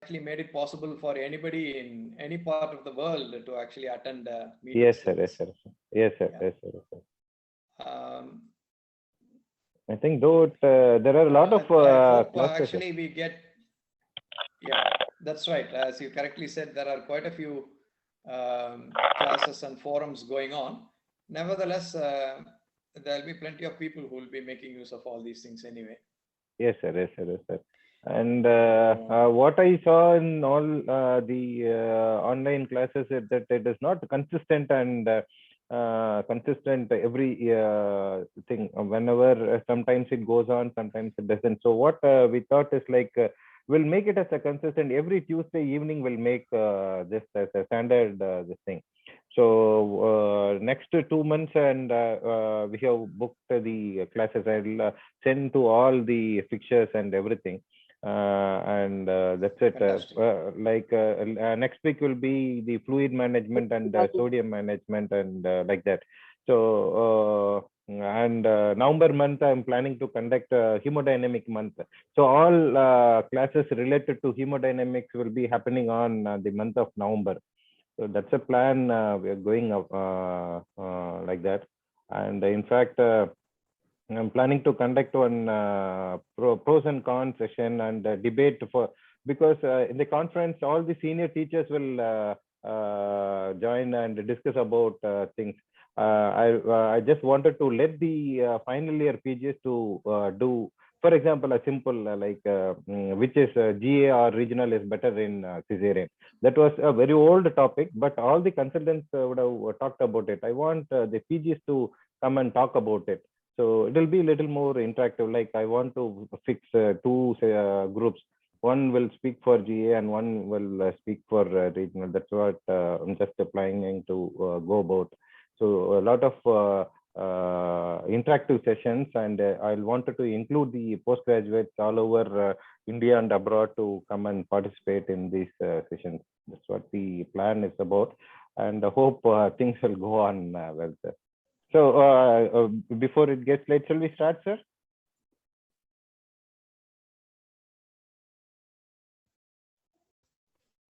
actually made it possible for anybody in any part of the world to actually attend meetings. Yes, sir. Yes, sir. Yes, sir. Yeah. Yes, sir. Yes, sir. I think though there are a lot of classes. Actually, we get, yeah, that's right. As you correctly said, there are quite a few classes and forums going on. Nevertheless, there'll be plenty of people who will be making use of all these things anyway. Yes, sir. Yes, sir. Yes, sir. And what I saw in all the online classes is that it is not consistent and consistent every thing. Whenever sometimes it goes on, sometimes it doesn't. So what we thought is like we'll make it as a consistent. Every Tuesday evening we'll make this as a standard this thing. So next 2 months, and we have booked the classes. I'll send to all the fixtures and everything. And that's it. Next week will be the fluid management and sodium management and like that. So and November month I'm planning to conduct a hemodynamic month. So all classes related to hemodynamics will be happening on the month of November. So that's a plan. We are going like that. And in fact, I'm planning to conduct one pros and cons session and debate for, because in the conference all the senior teachers will join and discuss about things. I just wanted to let the final year PGs to do, for example, a simple which is GA or regional is better in cesarean. That was a very old topic, but all the consultants would have talked about it. I want the PGs to come and talk about it. So it will be a little more interactive. Like I want to fix two groups. One will speak for GA and one will speak for regional. That's what I'm just planning to go about. So a lot of interactive sessions, and I wanted to include the postgraduates all over India and abroad to come and participate in these sessions. That's what the plan is about, and I hope things will go on well, sir. So before it gets late, shall we start, sir?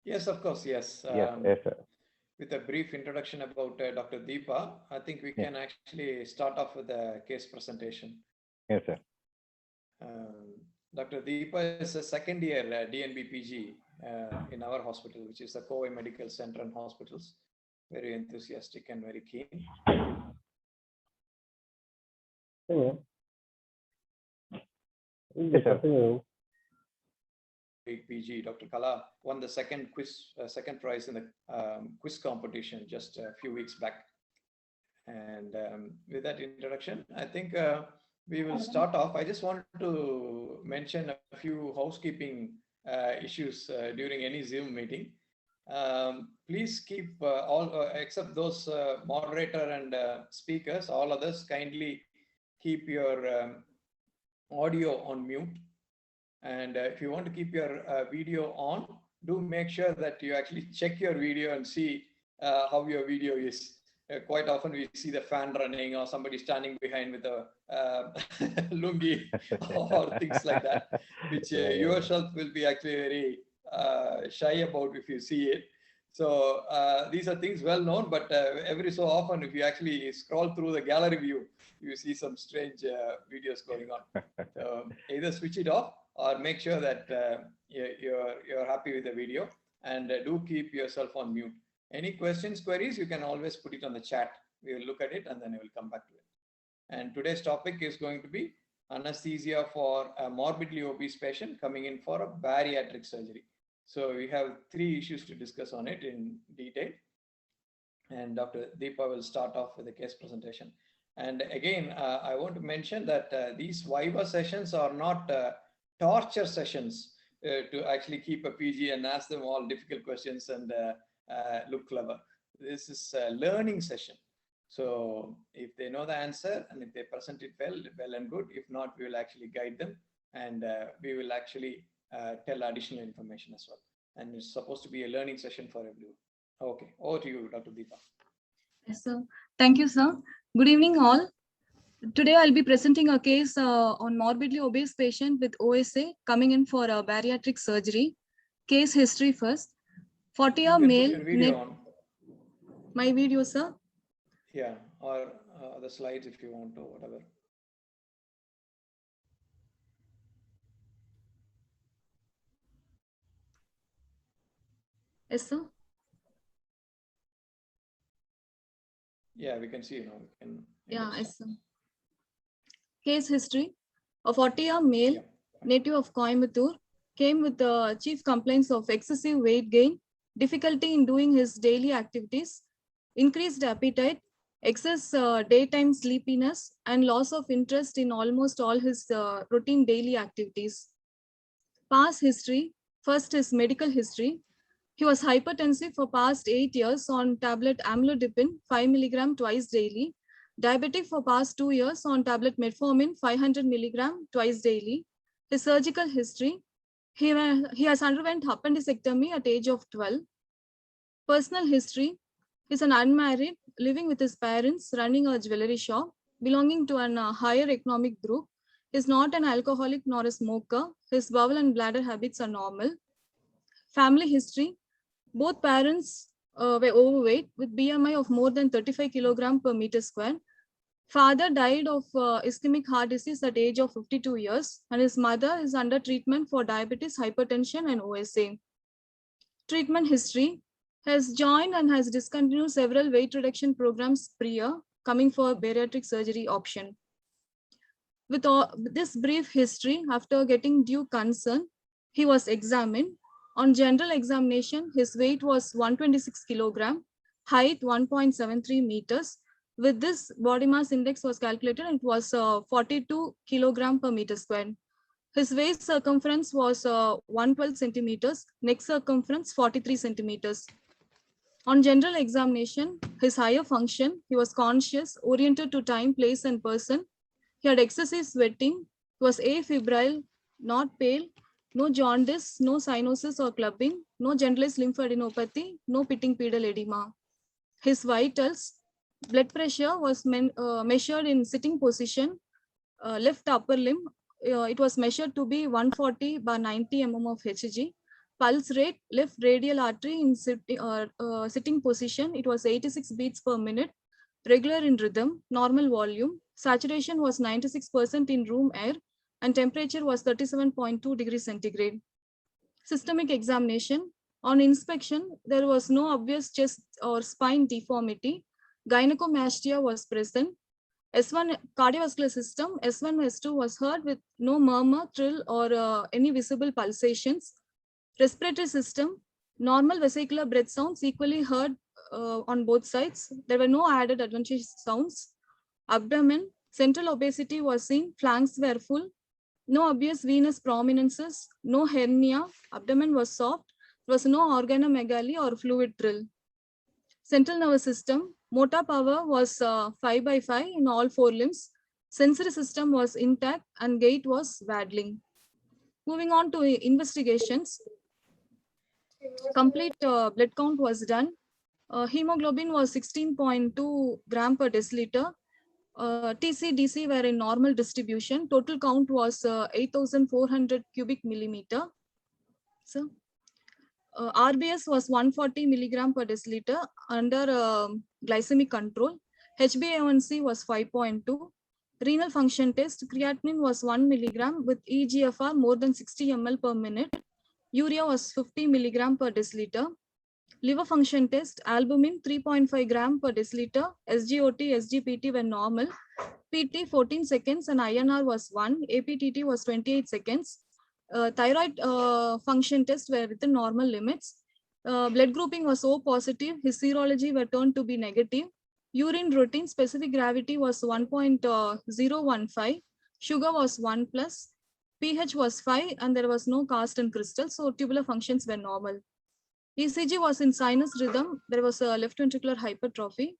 Yes, of course. Yes. Yes, yes, sir. With a brief introduction about Dr. Deepa, I think we can actually start off with a case presentation. Yes, sir. Dr. Deepa is a second year DNB PG in our hospital, which is the Kovai Medical Center and Hospitals. Very enthusiastic and very keen. Hello. Yes, sir. PG, Dr. Kala won the second prize in the quiz competition just a few weeks back. And with that introduction, I think we will start off. I just wanted to mention a few housekeeping issues during any Zoom meeting. Please keep all, except those moderator and speakers, all others kindly keep your audio on mute. And if you want to keep your video on, do make sure that you actually check your video and see how your video is. Quite often we see the fan running or somebody standing behind with a lungi or things like that, which yourself will be actually very shy about if you see it. So these are things well known, but every so often, if you actually scroll through the gallery view, you see some strange videos going on. Either switch it off or make sure that you're happy with the video, and do keep yourself on mute. Any questions, queries, you can always put it on the chat. We will look at it and then I will come back to it. And today's topic is going to be anesthesia for a morbidly obese patient coming in for a bariatric surgery. So we have 3 issues to discuss on it in detail. And Dr. Deepa will start off with a case presentation. And again, I want to mention that these Viva sessions are not torture sessions to actually keep a PG and ask them all difficult questions and look clever. This is a learning session. So if they know the answer and if they present it well and good. If not, we will actually guide them, and we will actually tell additional information as well. And it's supposed to be a learning session for everyone. Okay, over to you, Dr. Deepa. Yes, sir. Thank you, sir. Good evening, all. Today, I'll be presenting a case on morbidly obese patient with OSA coming in for a bariatric surgery. Case history first. 40-year You can put male. your video on. My video, sir. Yeah, or the slides if you want to, whatever. Yes, sir. Yeah, we can see now. We can. Yeah, yes, sir. Case history. A 40-year male, Yeah. native of Coimbatore, came with the chief complaints of excessive weight gain, difficulty in doing his daily activities, increased appetite, excess daytime sleepiness, and loss of interest in almost all his routine daily activities. Past history. First is medical history. He was hypertensive for past 8 years on tablet amlodipine 5 milligram twice daily, diabetic for past 2 years on tablet metformin 500 milligram twice daily. His surgical history. He has underwent appendectomy at age of 12. Personal history. He's an unmarried, living with his parents, running a jewelry shop, belonging to an higher economic group. He's not an alcoholic nor a smoker. His bowel and bladder habits are normal. Family history. Both parents were overweight with BMI of more than 35 kilogram per meter square. Father died of ischemic heart disease at age of 52 years, and his mother is under treatment for diabetes, hypertension, and OSA. Treatment history. Has joined and has discontinued several weight reduction programs prior, coming for bariatric surgery option. With this brief history, after getting due concern, he was examined. On general examination, his weight was 126 kilogram, height 1.73 meters. With this, body mass index was calculated and it was 42 kilogram per meter square. His waist circumference was 112 centimeters, neck circumference 43 centimeters. On general examination, his higher function, he was conscious, oriented to time, place, and person. He had excessive sweating, he was afebrile, not pale, no jaundice, no cyanosis or clubbing, no generalized lymphadenopathy, no pitting pedal edema. His vitals, blood pressure was measured in sitting position, left upper limb. It was measured to be 140 by 90 mm of Hg. Pulse rate, left radial artery in sitting position, it was 86 beats per minute, regular in rhythm, normal volume. Saturation was 96% in room air, and temperature was 37.2 degrees centigrade. Systemic examination. On inspection, there was no obvious chest or spine deformity. Gynecomastia was present. S1 cardiovascular system, S1, S2 was heard with no murmur, trill, or any visible pulsations. Respiratory system, normal vesicular breath sounds equally heard on both sides. There were no added adventitious sounds. Abdomen, central obesity was seen, flanks were full, no obvious venous prominences, no hernia, abdomen was soft, there was no organomegaly or fluid trill. Central nervous system, motor power was 5 by 5 in all 4 limbs. Sensory system was intact and gait was waddling. Moving on to investigations. Complete blood count was done. Hemoglobin was 16.2 gram per deciliter. TC-DC were in normal distribution. Total count was 8,400 cubic millimeter. So, RBS was 140 milligram per deciliter under glycemic control. HbA1c was 5.2. Renal function test, creatinine was 1 milligram with EGFR more than 60 ml per minute. Urea was 50 milligram per deciliter. Liver function test, albumin 3.5 gram per deciliter, SGOT, SGPT were normal. PT 14 seconds and INR was 1, APTT was 28 seconds. Thyroid function tests were within normal limits. Blood grouping was O positive, his serology were turned to be negative. Urine routine specific gravity was 1.015, sugar was 1 plus, pH was 5 and there was no cast and crystal, so tubular functions were normal. ECG was in sinus rhythm, there was a left ventricular hypertrophy.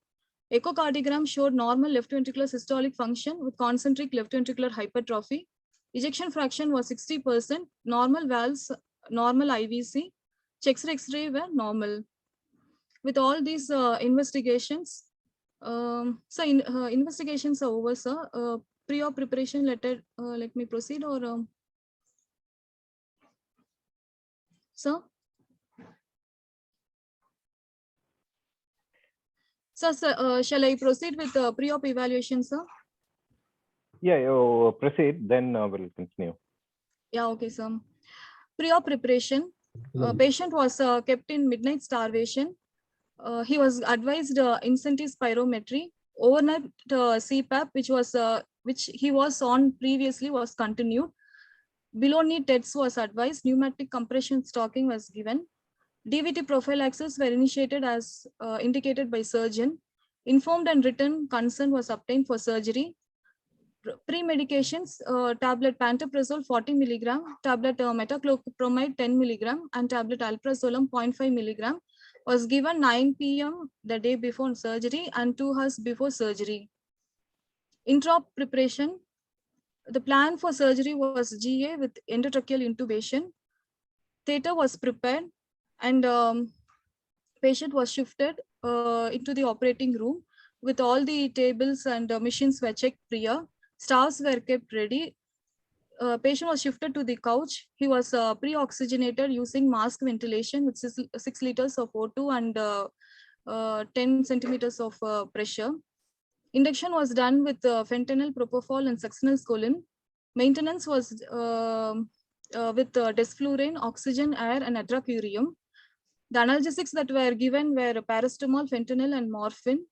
Echocardiogram showed normal left ventricular systolic function with concentric left ventricular hypertrophy. Ejection fraction was 60%, normal valves, normal IVC, checks X-ray were normal. With all these investigations, investigations are over, sir. Pre-op preparation letter, let me proceed or, sir? So, sir, shall I proceed with the pre-op evaluation, sir? Yeah, you proceed, then we'll continue. Yeah, okay, sir. Pre-op preparation. Patient was kept in midnight starvation. He was advised incentive spirometry. Overnight CPAP, which he was on previously, was continued. Below knee TEDS was advised. Pneumatic compression stocking was given. DVT prophylaxis were initiated as indicated by surgeon. Informed and written consent was obtained for surgery. Pre-medications, tablet pantoprazole 40 milligram, tablet metoclopramide 10 milligram, and tablet alprazolam 0.5 milligram was given 9 p.m. the day before surgery and 2 hours before surgery. Intra-op preparation, the plan for surgery was GA with endotracheal intubation. Theater was prepared and patient was shifted into the operating room with all the tables and machines were checked prior. Staffs were kept ready. Patient was shifted to the couch. He was pre-oxygenated using mask ventilation with 6 liters of O2 and 10 centimeters of pressure. Induction was done with fentanyl, propofol, and succinylcholine. Maintenance was with desflurane, oxygen, air, and atracurium. The analgesics that were given were paracetamol, fentanyl, and morphine.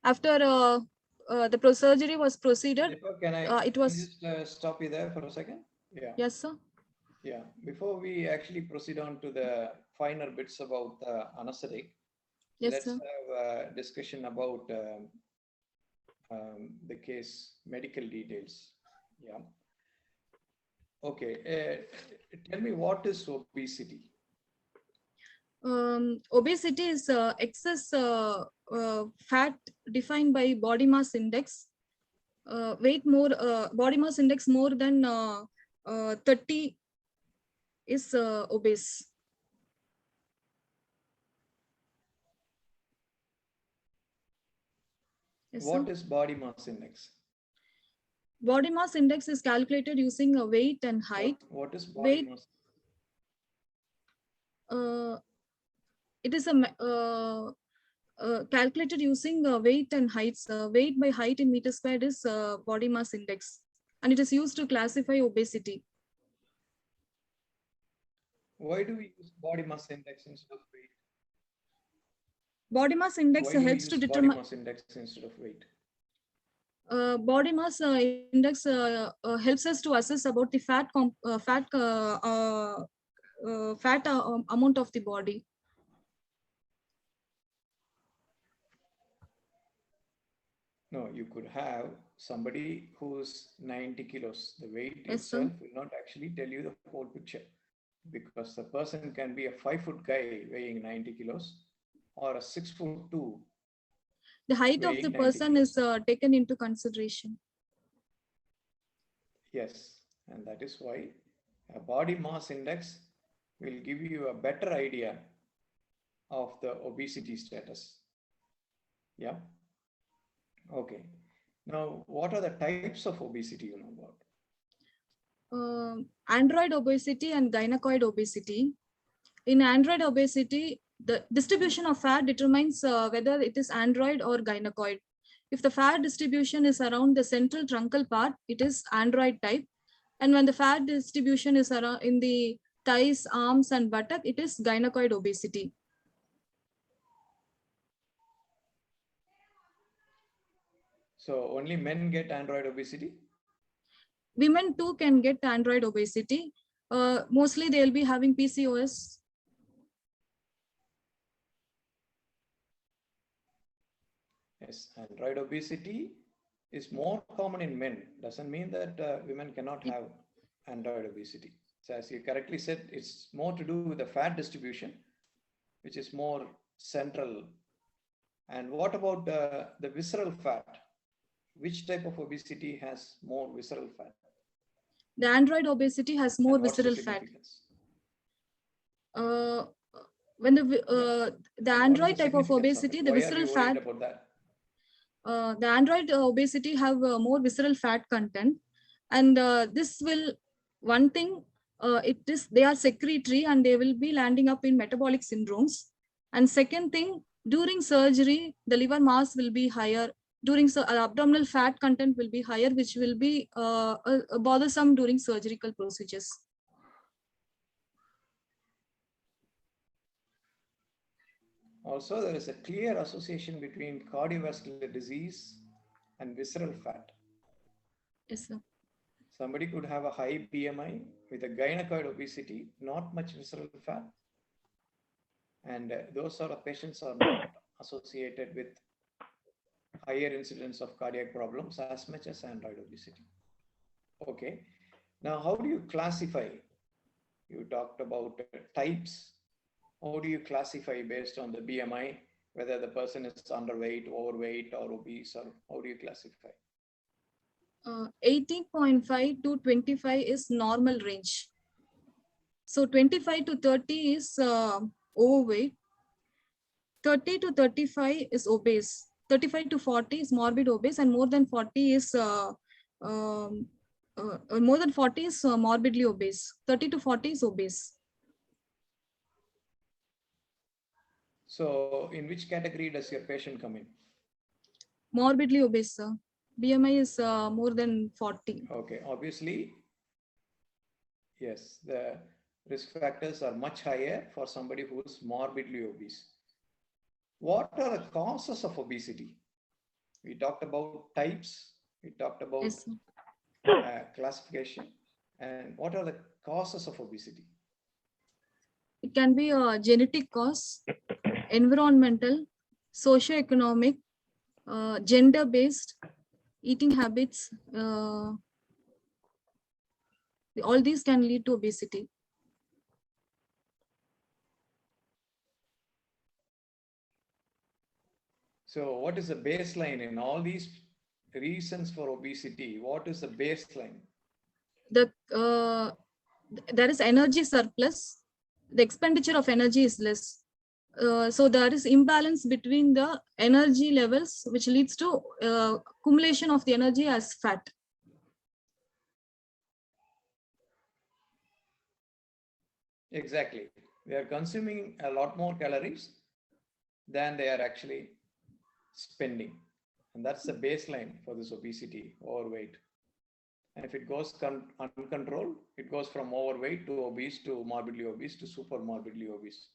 After the surgery was proceeded, Can it was just stop you there for a second? Yeah. Yes, sir. Yeah. Before we actually proceed on to the finer bits about anesthetic, Yes, let's sir. have a discussion about the case medical details. Yeah. Okay. Tell me, what is obesity? Obesity is excess fat defined by body mass index. Body mass index more than 30 is obese. Yes, What sir. is body mass index? Body mass index is calculated using a weight and height. What is body mass? It is calculated using weight and heights. Weight by height in meter squared is body mass index, and it is used to classify obesity. Why do we use body mass index instead of weight? Body mass index helps to determine body mass index instead of weight. Body mass index helps us to assess about the fat amount of the body. No, you could have somebody who's 90 kilos. The weight Yes, itself sir. will not actually tell you the whole picture, because the person can be a 5-foot guy weighing 90 kilos or a 6'2". The height of the person is taken into consideration. Yes, and that is why a body mass index will give you a better idea of the obesity status. Yeah. Okay. Now, what are the types of obesity you know about? Android obesity and gynecoid obesity. In android obesity, the distribution of fat determines whether it is android or gynecoid. If the fat distribution is around the central truncal part, it is android type. And when the fat distribution is around in the thighs, arms, and buttock, it is gynecoid obesity. So only men get android obesity? Women too can get android obesity. Mostly they'll be having PCOS. Yes, android obesity is more common in men. Doesn't mean that women cannot have android obesity. So as you correctly said, it's more to do with the fat distribution, which is more central. And what about the visceral fat? Which type of obesity has more visceral fat? The android obesity has more visceral fat. When the android type of obesity, the visceral fat. About that? The android obesity have more visceral fat content, and this will one thing. It is they are secretory and they will be landing up in metabolic syndromes. And second thing, During surgery, the liver mass will be higher. During abdominal fat content will be higher, which will be bothersome during surgical procedures. Also, there is a clear association between cardiovascular disease and visceral fat. Yes, sir. Somebody could have a high BMI with a gynecoid obesity, not much visceral fat. And those sort of patients are not associated with higher incidence of cardiac problems as much as android obesity. Okay. Now, how do you classify? You talked about types. How do you classify based on the BMI, whether the person is underweight, overweight, or obese, or how do you classify? 18.5 to 25 is normal range. So 25 to 30 is overweight. 30 to 35 is obese. 35 to 40 is morbid obese, and more than 40 is morbidly obese. 30 to 40 is obese. So, in which category does your patient come in? Morbidly obese, sir. BMI is more than 40. Okay, obviously, yes, the risk factors are much higher for somebody who is morbidly obese. What are the causes of obesity? We talked about types, we talked about Yes, classification, and what are the causes of obesity? it can be a genetic cause, environmental, socio-economic, gender-based, eating habits. All these can lead to obesity. So what is the baseline in all these reasons for obesity? What is the baseline? There is energy surplus. The expenditure of energy is less. So there is imbalance between the energy levels, which leads to accumulation of the energy as fat. Exactly. They are consuming a lot more calories than they are actually spending. And that's the baseline for this obesity, overweight. And if it goes uncontrolled, it goes from overweight to obese to morbidly obese to super morbidly obese.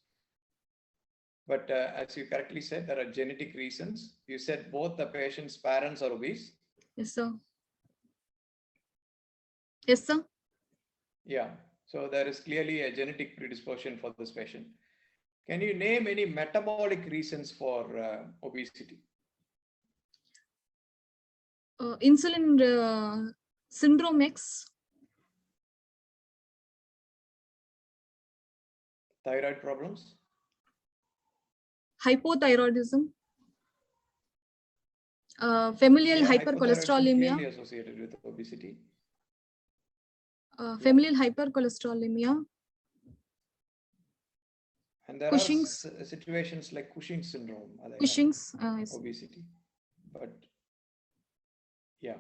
But as you correctly said, there are genetic reasons. You said both the patient's parents are obese. Yes, sir. Yes, sir. Yeah. So there is clearly a genetic predisposition for this patient. Can you name any metabolic reasons for obesity? Insulin syndrome X. Thyroid problems? Hypothyroidism. Familial hypercholesterolemia. Clearly associated with obesity. Familial hypercholesterolemia. And there Cushing's. are situations like Cushing's syndrome. Cushing's. Obesity. But yeah.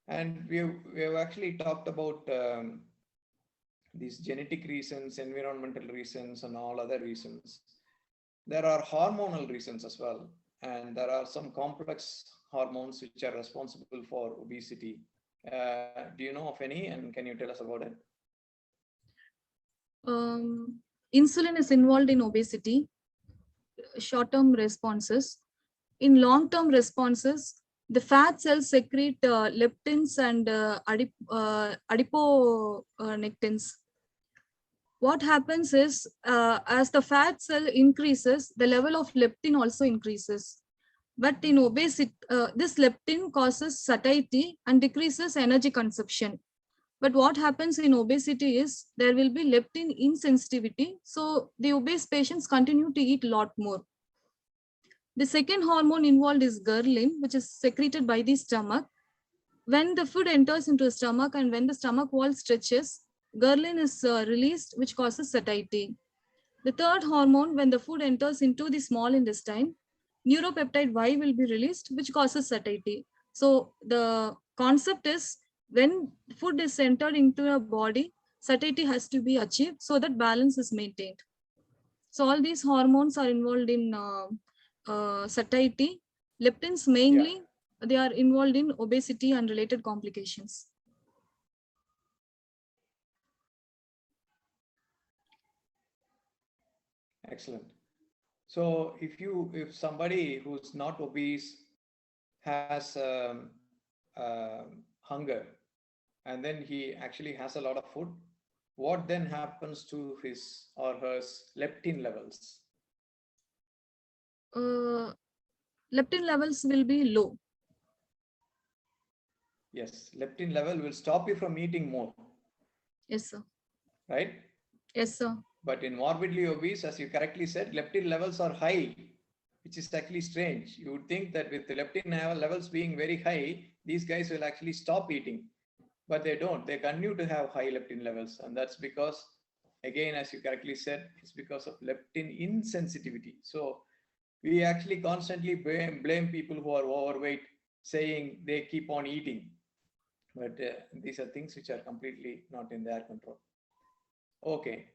And we have actually talked about these genetic reasons, environmental reasons, and all other reasons. There are hormonal reasons as well. And there are some complex hormones which are responsible for obesity. Do you know of any, and can you tell us about it? Insulin is involved in obesity, short-term responses. In long-term responses, the fat cells secrete leptins and adiponectins. What happens is, as the fat cell increases, the level of leptin also increases. But in obesity, this leptin causes satiety and decreases energy consumption. But what happens in obesity is there will be leptin insensitivity. So the obese patients continue to eat a lot more. The second hormone involved is ghrelin, which is secreted by the stomach. When the food enters into the stomach and when the stomach wall stretches, ghrelin is released, which causes satiety. The third hormone, when the food enters into the small intestine, neuropeptide Y will be released, which causes satiety. So the concept is, when food is entered into a body, satiety has to be achieved so that balance is maintained. So all these hormones are involved in satiety. Leptins mainly, they are involved in obesity and related complications. Excellent. So if somebody who's not obese has hunger, and then he actually has a lot of food, what then happens to his or her leptin levels? Leptin levels will be low. Yes, leptin level will stop you from eating more. Yes, sir. Right? Yes, sir. But in morbidly obese, as you correctly said, leptin levels are high, which is actually strange. You would think that with the leptin levels being very high, these guys will actually stop eating, but they don't. They continue to have high leptin levels. And that's because, again, as you correctly said, it's because of leptin insensitivity. So we actually constantly blame people who are overweight, saying they keep on eating. But these are things which are completely not in their control. Okay.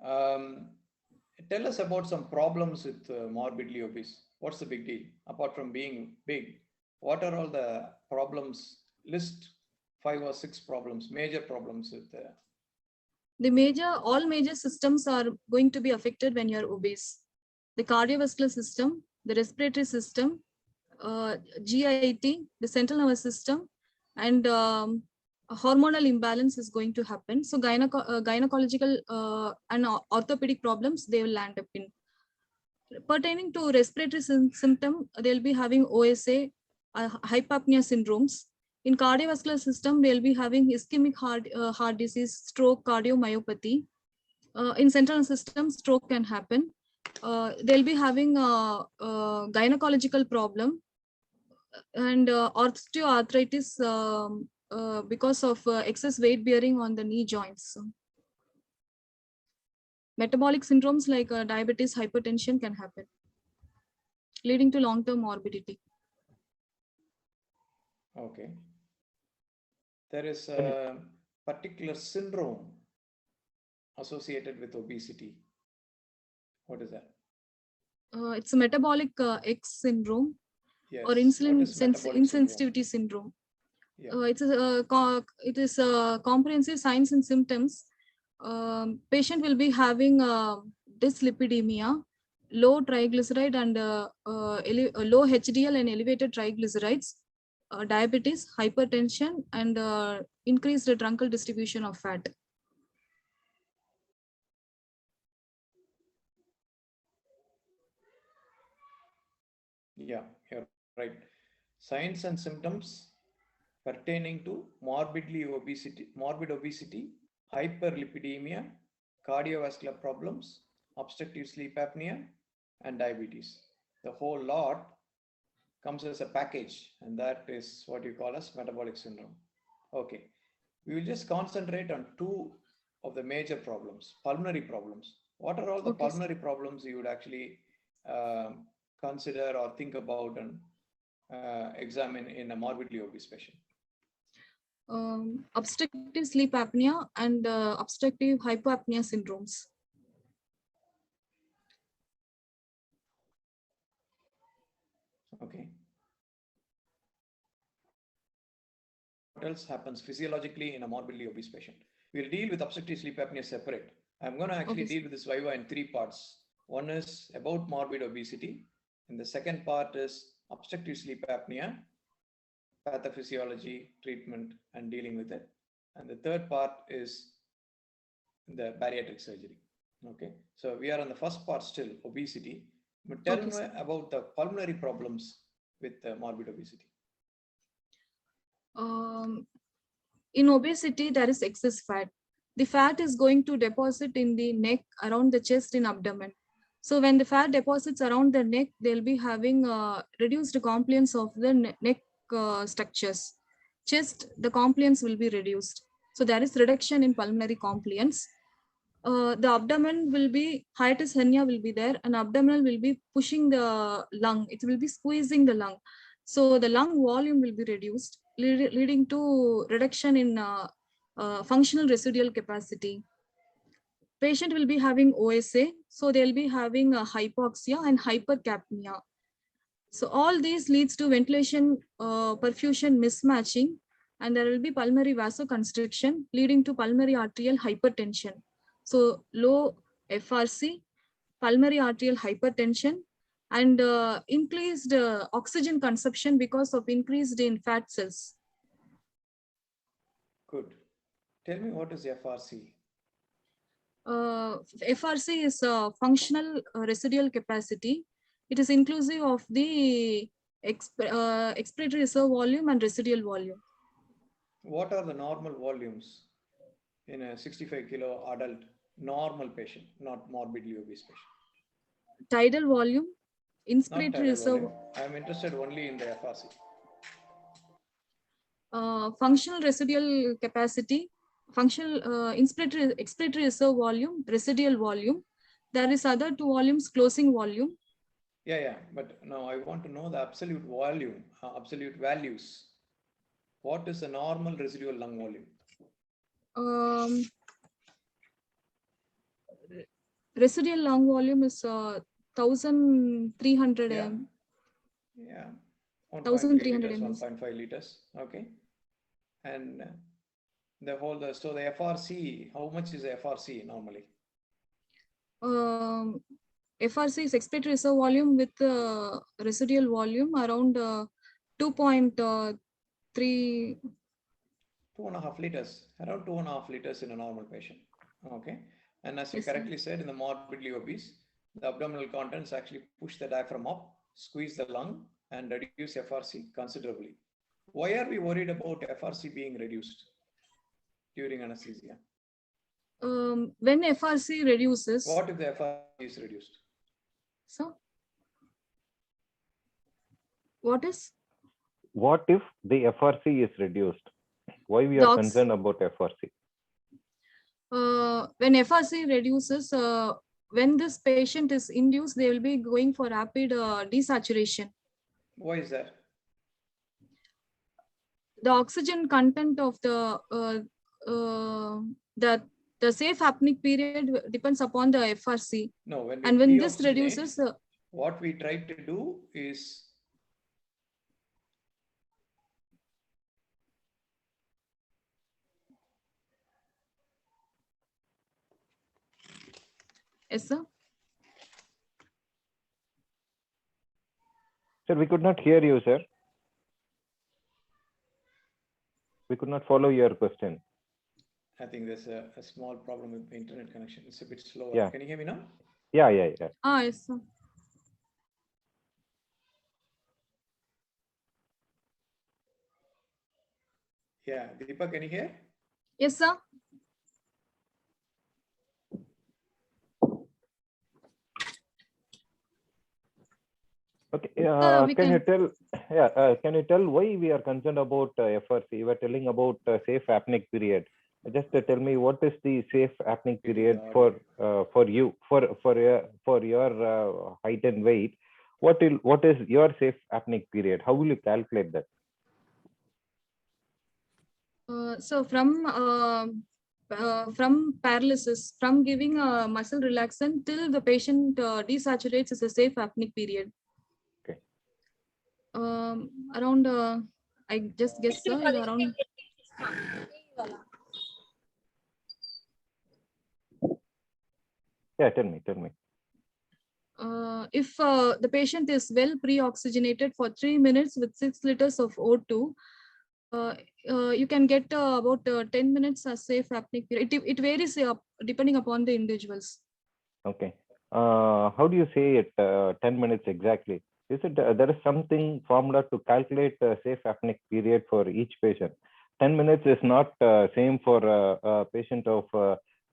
Tell us about some problems with morbidly obese. What's the big deal? Apart from being big, what are all the problems? List 5 or 6 problems, major problems with all major systems are going to be affected when you're obese. The cardiovascular system, the respiratory system, GIT, the central nervous system, and a hormonal imbalance is going to happen. So gynecological and orthopedic problems, they will land up in. Pertaining to respiratory symptom, they'll be having OSA, hypopnea syndromes. In cardiovascular system, they'll be having ischemic heart disease, stroke, cardiomyopathy. In central system, stroke can happen. They'll be having a gynecological problem and osteoarthritis because of excess weight bearing on the knee joints. Metabolic syndromes like diabetes, hypertension can happen, leading to long-term morbidity. Okay. There is a particular syndrome associated with obesity. What is that? It's a metabolic X syndrome, yes, or insulin insensitivity syndrome. Yeah. It is a comprehensive signs and symptoms. Patient will be having dyslipidemia, low triglyceride and low HDL and elevated triglycerides, diabetes, hypertension, and increased truncal distribution of fat. Yeah, you're right. Signs and symptoms pertaining to morbid obesity, hyperlipidemia, cardiovascular problems, obstructive sleep apnea, and diabetes. The whole lot comes as a package, and that is what you call as metabolic syndrome. Okay, we will just concentrate on 2 of the major problems, pulmonary problems. What are all the pulmonary problems you would actually consider or think about and examine in a morbidly obese patient? Obstructive sleep apnea and obstructive hypoapnea syndromes. Okay. What else happens physiologically in a morbidly obese patient? We'll deal with obstructive sleep apnea separate. I'm going to actually deal with this viva in 3 parts. One is about morbid obesity, and the second part is obstructive sleep apnea, pathophysiology, treatment, and dealing with it. And the third part is the bariatric surgery. Okay, so we are on the first part still, obesity. But tell me about the pulmonary problems with morbid obesity. In obesity, there is excess fat. The fat is going to deposit in the neck, around the chest, in abdomen. So when the fat deposits around the neck, they'll be having reduced compliance of the neck structures. Chest, the compliance will be reduced. So there is reduction in pulmonary compliance. The abdomen will be, hiatus hernia will be there, and abdominal will be pushing the lung. It will be squeezing the lung. So the lung volume will be reduced, leading to reduction in functional residual capacity. Patient will be having OSA, so they'll be having a hypoxia and hypercapnia. So all these leads to ventilation perfusion mismatching, and there will be pulmonary vasoconstriction leading to pulmonary arterial hypertension. So low FRC, pulmonary arterial hypertension, and increased oxygen consumption because of increased in fat cells. Good. Tell me, what is FRC? FRC is functional residual capacity. It is inclusive of the expiratory reserve volume and residual volume. What are the normal volumes in a 65 kilo adult normal patient, not morbidly obese patient? Tidal volume, Not inspiratory tidal reserve, volume. I am interested only in the FRC. functional residual capacity, functional expiratory reserve volume, residual volume. There is other two volumes, closing volume. Yeah. But now I want to know the absolute volume, absolute values. What is the normal residual lung volume? Residual lung volume is 1,300 Yeah. m. Yeah. 1,300 liters, ml. 1.5 liters. Okay. And so the FRC, how much is the FRC normally? FRC is expiratory reserve volume with residual volume around 2.3. 2.5 liters, around 2.5 liters in a normal patient. Okay. And as you Yes, correctly said, in the morbidly obese, the abdominal contents actually push the diaphragm up, squeeze the lung, and reduce FRC considerably. Why are we worried about FRC being reduced during anesthesia? When FRC reduces. What if the FRC is reduced? So, what is? What if the FRC is reduced? Why we are concerned about FRC? When FRC reduces, when this patient is induced, they will be going for rapid desaturation. Why is that? The oxygen content of the safe apneic period depends upon the FRC. No, when this reduces, what we try to do is yes, sir. Sir, we could not hear you, sir. We could not follow your question. I think there's a small problem with the internet connection. It's a bit slower. Yeah. Can you hear me now? Yeah. Yes, sir. Yeah, Deepa, can you hear? Yes, sir. Okay. Can you tell? Yeah. Can you tell why we are concerned about FRC? You were telling about safe apneic period. Just tell me, what is the safe apneic period for you, for your height and weight? What is your safe apneic period? How will you calculate that? So from paralysis, from giving a muscle relaxant till the patient desaturates is a safe apneic period. Okay. Around, I just guess, sir, is around. Yeah, tell me. If the patient is well pre-oxygenated for 3 minutes with 6 liters of O2, you can get about 10 minutes as safe apneic period. It varies depending upon the individuals. Okay. How do you say it? 10 minutes exactly. Is it there is something formula to calculate safe apneic period for each patient? 10 minutes is not same for a patient of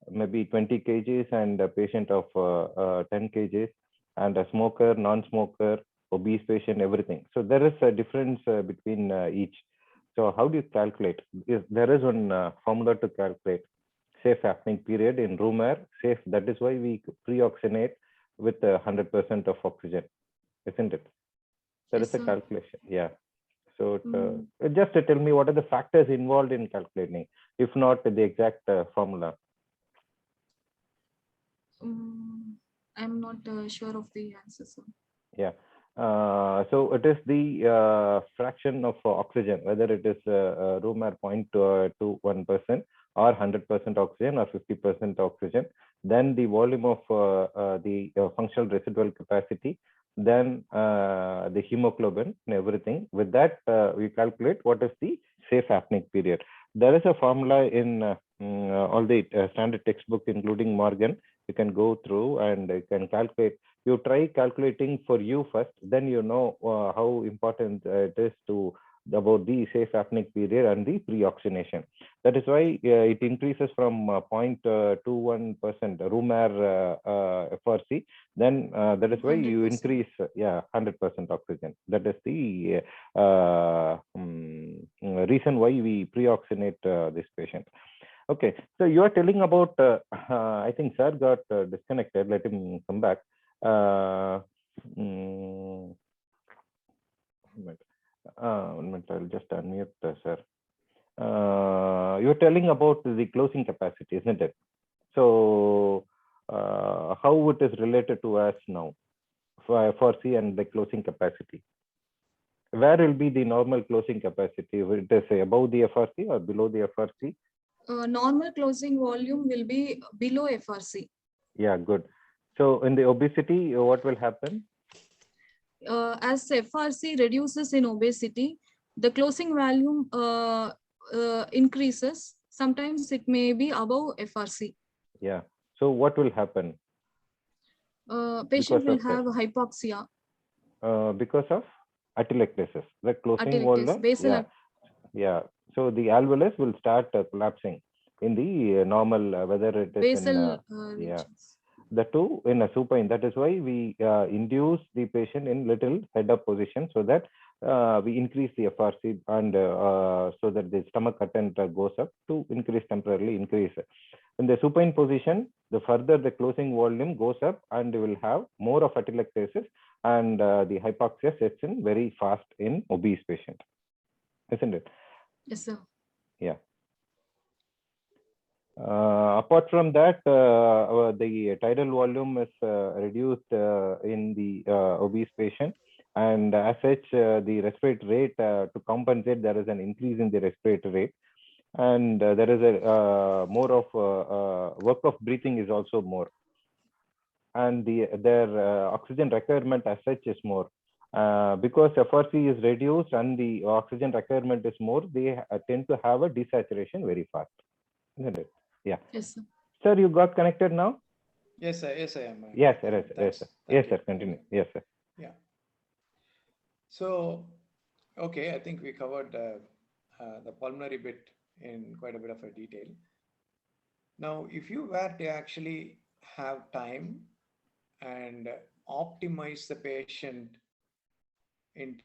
maybe 20 kgs and a patient of 10 kgs, and a smoker, non-smoker, obese patient, everything. So there is a difference between each. So how do you calculate? There is one formula to calculate safe apneic period in room air, safe. That is why we pre-oxygenate with 100% of oxygen, isn't it? That is a calculation. Yeah. So just tell me, what are the factors involved in calculating, if not the exact formula? I'm not sure of the answer, sir. Yeah. So it is the fraction of oxygen, whether it is room air 0.21% or 100% oxygen or 50% oxygen, then the volume of the functional residual capacity, then the hemoglobin and everything. With that, we calculate what is the safe apneic period. There is a formula in all the standard textbook, including Morgan. You can go through and you can calculate. You try calculating for you first, then you know how important it is to about the safe apneic period and the pre-oxygenation. That is why it increases from 0.21% room air FRC. Then that is why you 100%. increase 100% oxygen. That is the reason why we pre-oxygenate this patient. Okay, so you are telling about I think sir got disconnected. Let him come back. One minute, I'll just unmute sir. You're telling about the closing capacity, isn't it? So how it is related to us now for FRC and the closing capacity? Where will be the normal closing capacity? Will it say above the FRC or below the FRC? Normal closing volume will be below FRC. Yeah, good. So in the obesity, what will happen? As FRC reduces in obesity, the closing volume increases. Sometimes it may be above FRC. Yeah. So what will happen? Patient will have hypoxia. Because of atelectasis, the closing volume. Basal. Yeah. So the alveolus will start collapsing in the normal, whether it is basal in the two in a supine. That is why we induce the patient in little head up position, so that we increase the FRC and so that the stomach content goes up to temporarily increase. In the supine position, the further the closing volume goes up and we will have more of atelectasis, and the hypoxia sets in very fast in obese patient, isn't it? Yes, sir. Yeah. Apart from that, the tidal volume is reduced in the obese patient, and as such, the respiratory rate to compensate, there is an increase in the respiratory rate, and there is a more of work of breathing is also more, and their oxygen requirement as such is more. Because FRC is reduced and the oxygen requirement is more, they tend to have a desaturation very fast, isn't it? Yeah. Yes, sir. Sir, you got connected now? Yes, sir. Yes, I am. Yes, sir. Yes, sir. Yes, sir. Continue. Yes, sir. Yeah. So, okay, I think we covered the pulmonary bit in quite a bit of a detail. Now, if you were to actually have time and optimize the patient in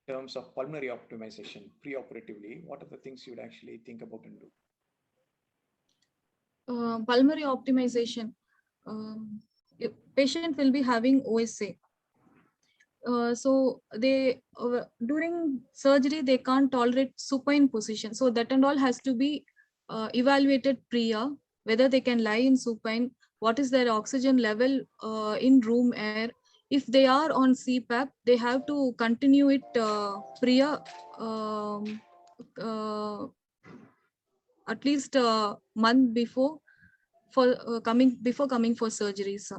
terms of pulmonary optimization pre-operatively, what are the things you would actually think about and do? Pulmonary optimization. Patient will be having OSA. So they during surgery they can't tolerate supine position. So that and all has to be evaluated prior, whether they can lie in supine, what is their oxygen level in room air. If they are on CPAP, they have to continue it prior at least a month before coming for surgeries.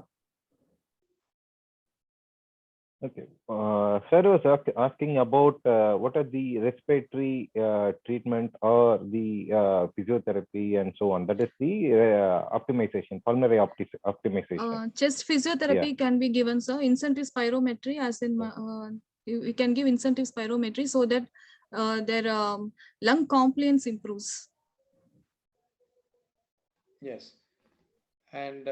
Okay. Sir was asking about what are the respiratory treatment or the physiotherapy and so on. That is the optimization, pulmonary optimization. Chest physiotherapy can be given, sir. Incentive spirometry, as in you can give incentive spirometry so that their lung compliance improves. Yes. And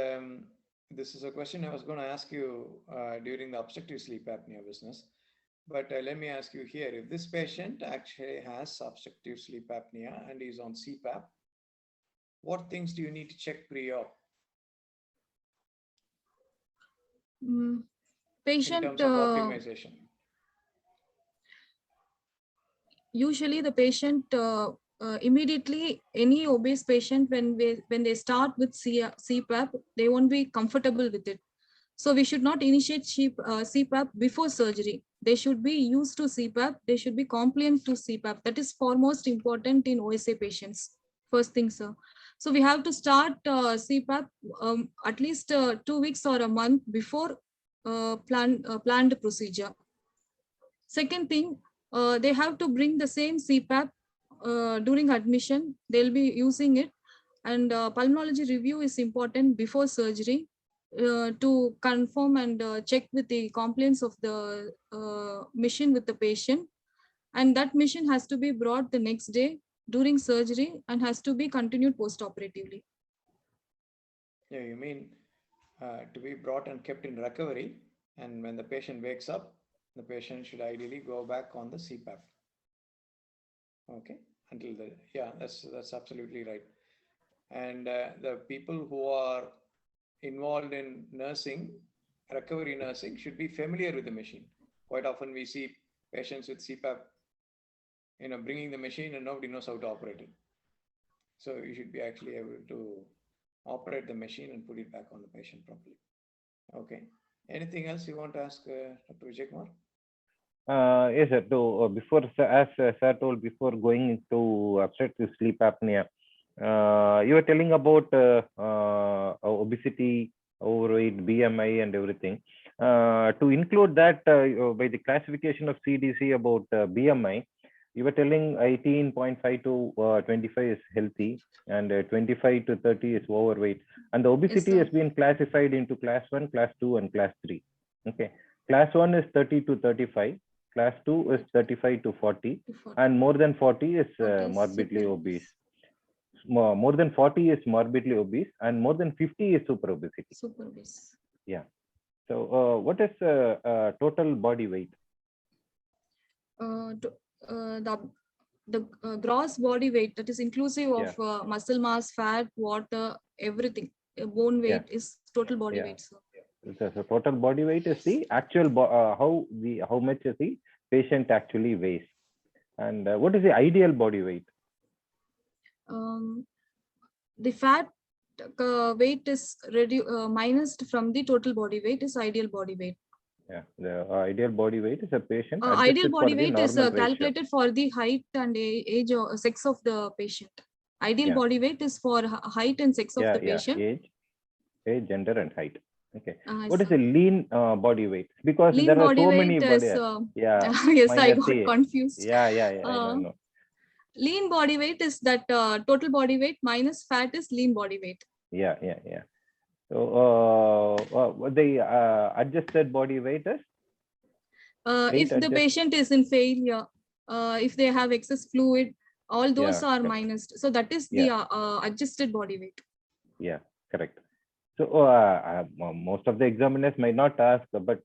this is a question I was going to ask you during the obstructive sleep apnea business. But let me ask you here, if this patient actually has obstructive sleep apnea and is on CPAP, what things do you need to check pre-op? Patient, in terms of optimization. Usually the patient immediately, any obese patient, when they start with CPAP, they won't be comfortable with it. So we should not initiate CPAP before surgery. They should be used to CPAP. They should be compliant to CPAP. That is foremost important in OSA patients. First thing, sir. So we have to start CPAP at least 2 weeks or a month before planned procedure. Second thing, they have to bring the same CPAP during admission. They'll be using it. And pulmonology review is important before surgery to confirm and check with the compliance of the machine with the patient. And that machine has to be brought the next day during surgery and has to be continued post-operatively. Yeah, you mean to be brought and kept in recovery, and when the patient wakes up, the patient should ideally go back on the CPAP. Okay, until the, yeah, that's absolutely right. And the people who are involved in nursing, recovery nursing, should be familiar with the machine. Quite often we see patients with CPAP, bringing the machine and nobody knows how to operate it. So you should be actually able to operate the machine and put it back on the patient properly. Okay. Anything else you want to ask Dr. Vijay Kumar? Yes, sir. So before, as sir told, before going into obstructive sleep apnea, you were telling about obesity, overweight, BMI, and everything. To include that by the classification of CDC about BMI, you were telling 18.5 to 25 is healthy, and 25 to 30 is overweight. And the obesity Yes, has been classified into class 1, class 2, and class 3. Okay. Class 1 is 30 to 35. Class 2 is 35 to 40, and more than 40 is morbidly obese. More than 40 is morbidly obese, and more than 50 is super obesity. Super obese. Yeah. So what is total body weight? The gross body weight, that is inclusive of muscle mass, fat, water, everything. Bone weight is total body weight. So. So total body weight is the actual how much is the patient actually weighs, and what is the ideal body weight? The fat weight is minus from the total body weight is ideal body weight. Yeah, the ideal body weight is a patient. Ideal body weight is calculated for the height and age or sex of the patient. Ideal body weight is for height and sex of the patient. Age, gender, and height. Okay. What is a lean body weight? Because lean there are body so weight many is, yes, I got confused. Yeah. I know. Lean body weight is that total body weight minus fat is lean body weight. Yeah. So the adjusted body weight is? If the patient is in failure, if they have excess fluid, all those are minus. So that is the adjusted body weight. Yeah, correct. So most of the examiners might not ask, but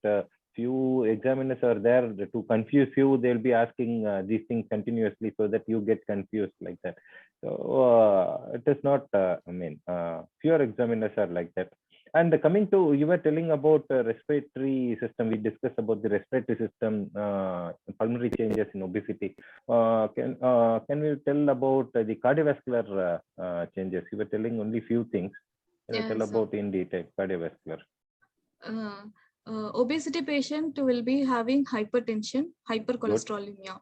few examiners are there to confuse you. They'll be asking these things continuously so that you get confused like that. So it is not, fewer examiners are like that. And coming to, you were telling about respiratory system. We discussed about the respiratory system, pulmonary changes in obesity. Can we tell about the cardiovascular changes? You were telling only few things. Tell about in detail cardiovascular. Obesity patient will be having hypertension, hypercholesterolemia.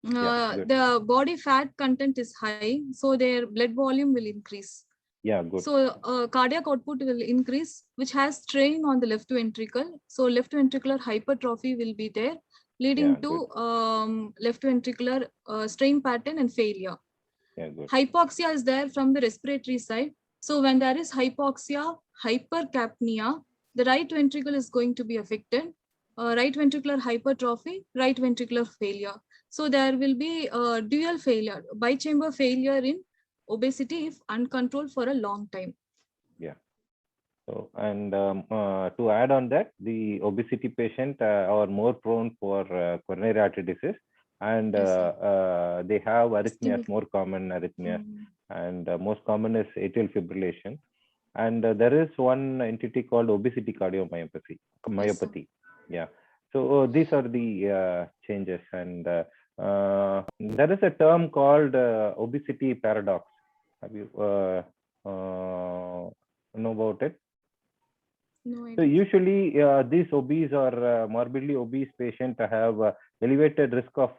The body fat content is high, so their blood volume will increase. Yeah, good. So cardiac output will increase, which has strain on the left ventricle. So left ventricular hypertrophy will be there, leading to left ventricular strain pattern and failure. Yeah, good. Hypoxia is there from the respiratory side. So when there is hypoxia, hypercapnia, the right ventricle is going to be affected. Right ventricular hypertrophy, right ventricular failure. So there will be dual failure, bichamber failure in obesity if uncontrolled for a long time. Yeah. So, and to add on that, the obesity patient are more prone for coronary artery disease, and they have arrhythmias, more common arrhythmias, and most common is atrial fibrillation. And there is one entity called obesity cardiomyopathy. Yeah. So these are the changes, and there is a term called obesity paradox. Have you know about it? No So idea. usually these obese or morbidly obese patients have elevated risk of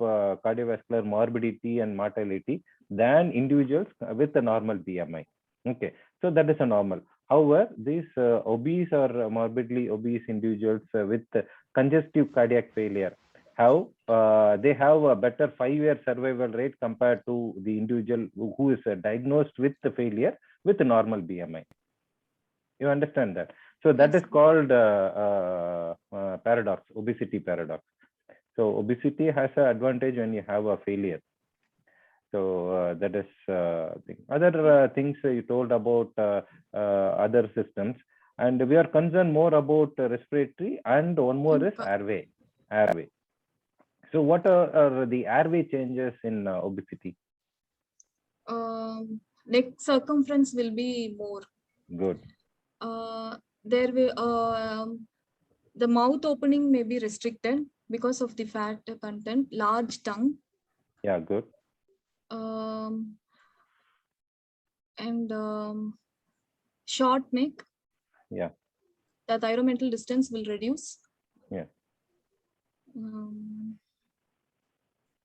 cardiovascular morbidity and mortality than individuals with a normal BMI. Okay, so that is a normal. However, these obese or morbidly obese individuals with congestive cardiac failure they have a better 5-year survival rate compared to the individual who is diagnosed with the failure with a normal BMI. You understand that? So that Yes. is called paradox, obesity paradox. So obesity has an advantage when you have a failure. So that is thing. Other things you told about other systems, and we are concerned more about respiratory, and one more is airway. Airway. So what are the airway changes in obesity? Neck circumference will be more. Good. There will the mouth opening may be restricted because of the fat content. Large tongue. Yeah, good. And short neck. Yeah. The thyromental distance will reduce. Yeah.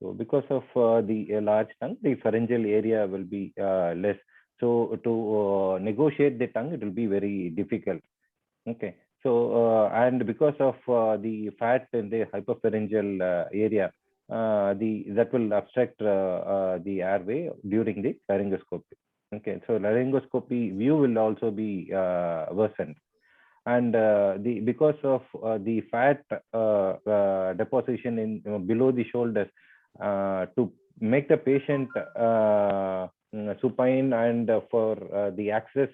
So because of the large tongue, the pharyngeal area will be less. So to negotiate the tongue, it will be very difficult. Okay. So and because of the fat in the hypopharyngeal area, that will obstruct the airway during the laryngoscopy. Okay. So laryngoscopy view will also be worsened. And because of the fat deposition in below the shoulders, to make the patient supine, and for the access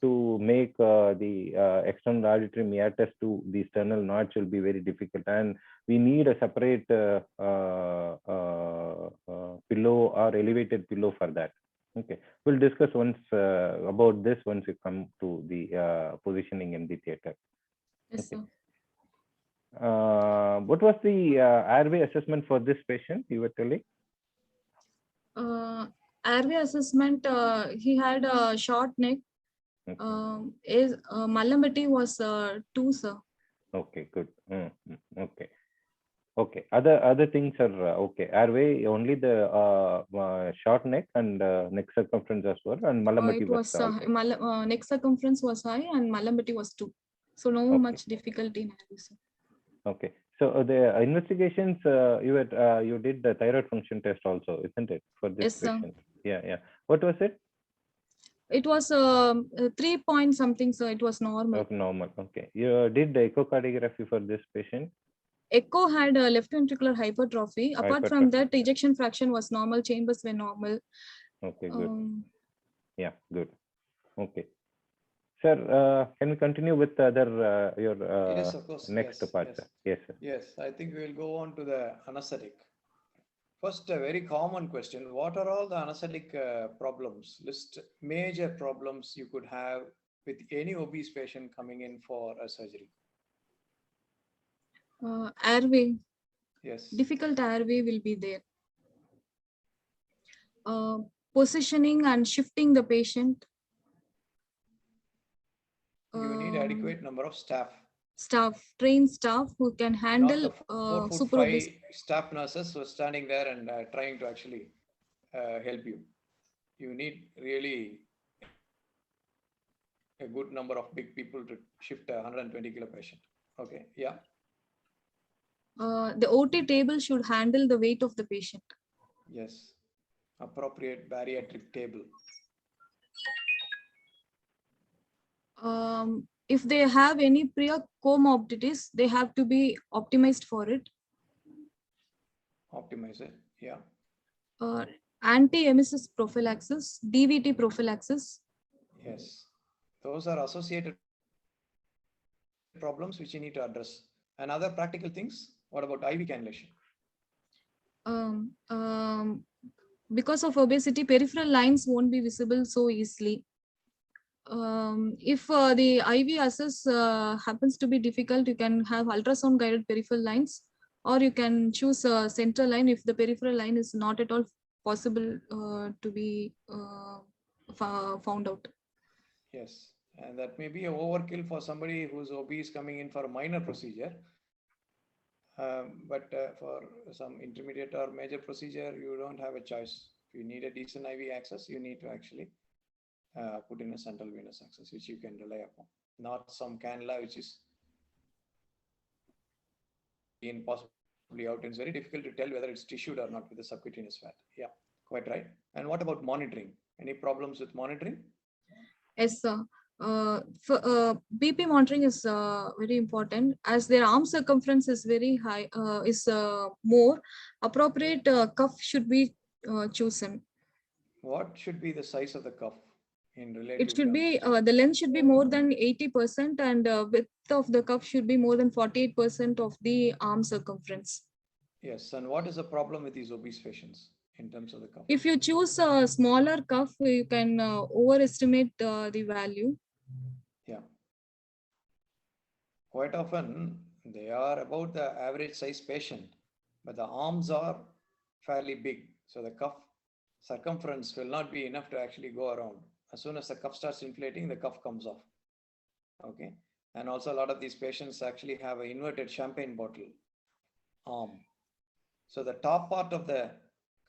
to make the external auditory meatus to the sternal notch will be very difficult, and we need a separate pillow or elevated pillow for that. Okay, we'll discuss once about this once we come to the positioning in the theater. Yes, okay. sir. What was the airway assessment for this patient you were telling? Airway assessment, he had a short neck. Okay. Malambati was 2, sir. Okay, good. Okay. Okay. Other things are okay. Airway only the short neck and neck circumference as well, and Malambati was neck circumference was high and Malambati was 2. So no much difficulty in airway, sir. Okay. So the investigations you did the thyroid function test also, isn't it, for this patient? Yes, sir. Yeah. What was it? It was 3 point something, so it was normal. Okay, normal. Okay. You did the echocardiography for this patient? Echo had a left ventricular hypertrophy. Apart from that, ejection fraction was normal. Chambers were normal. Okay, good. Yeah, good. Okay. Sir, can we continue with other your yes, of course. next part? Yes. Yes, sir. Yes, I think we will go on to the anesthetic. First, a very common question: what are all the anesthetic problems? List major problems you could have with any obese patient coming in for a surgery. Airway. Yes. Difficult airway will be there. Positioning and shifting the patient. You need adequate number of staff. Trained staff who can handle super obese staff nurses who are standing there and trying to actually help you. You need really a good number of big people to shift a 120 kilo patient. Okay, yeah. The OT table should handle the weight of the patient. Yes, appropriate bariatric table. If they have any prior comorbidities, they have to be optimized for it. Optimize it, yeah. Anti-emesis prophylaxis, DVT prophylaxis. Yes, those are associated problems which you need to address. And other practical things, what about IV cannulation? Because of obesity, peripheral lines won't be visible so easily. If the IV access happens to be difficult, you can have ultrasound guided peripheral lines, or you can choose a central line if the peripheral line is not at all possible to be found out. Yes, And that may be an overkill for somebody who's obese coming in for a minor procedure. But for some intermediate or major procedure, you don't have a choice. If you need a decent IV access, you need to actually put in a central venous access, which you can rely upon, not some cannula, which is in possibly out. It's very difficult to tell whether it's tissued or not with the subcutaneous fat. Yeah, quite right. And what about monitoring? Any problems with monitoring? Yes, sir. BP monitoring is very important as their arm circumference is very high, more appropriate cuff should be chosen. What should be the size of the cuff in relative It should terms? be, the length should be more than 80% and width of the cuff should be more than 48% of the arm circumference. Yes, and what is the problem with these obese patients in terms of the cuff? If you choose a smaller cuff, you can overestimate the value. Yeah. Quite often, they are about the average size patient, but the arms are fairly big. So the cuff circumference will not be enough to actually go around. As soon as the cuff starts inflating, the cuff comes off. Okay. And also a lot of these patients actually have an inverted champagne bottle arm. So the top part of the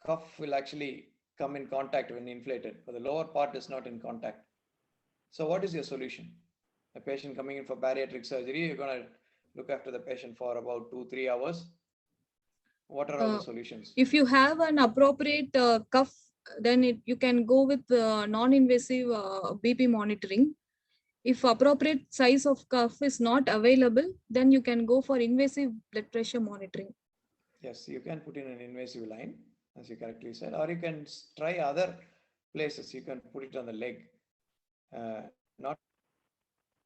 cuff will actually come in contact when inflated, but the lower part is not in contact. So what is your solution? A patient coming in for bariatric surgery, you're going to look after the patient for about 2-3 hours. What are all the solutions? If you have an appropriate cuff, then you can go with non-invasive BP monitoring. If appropriate size of cuff is not available, then you can go for invasive blood pressure monitoring. Yes, you can put in an invasive line, as you correctly said, or you can try other places. You can put it on the leg. Not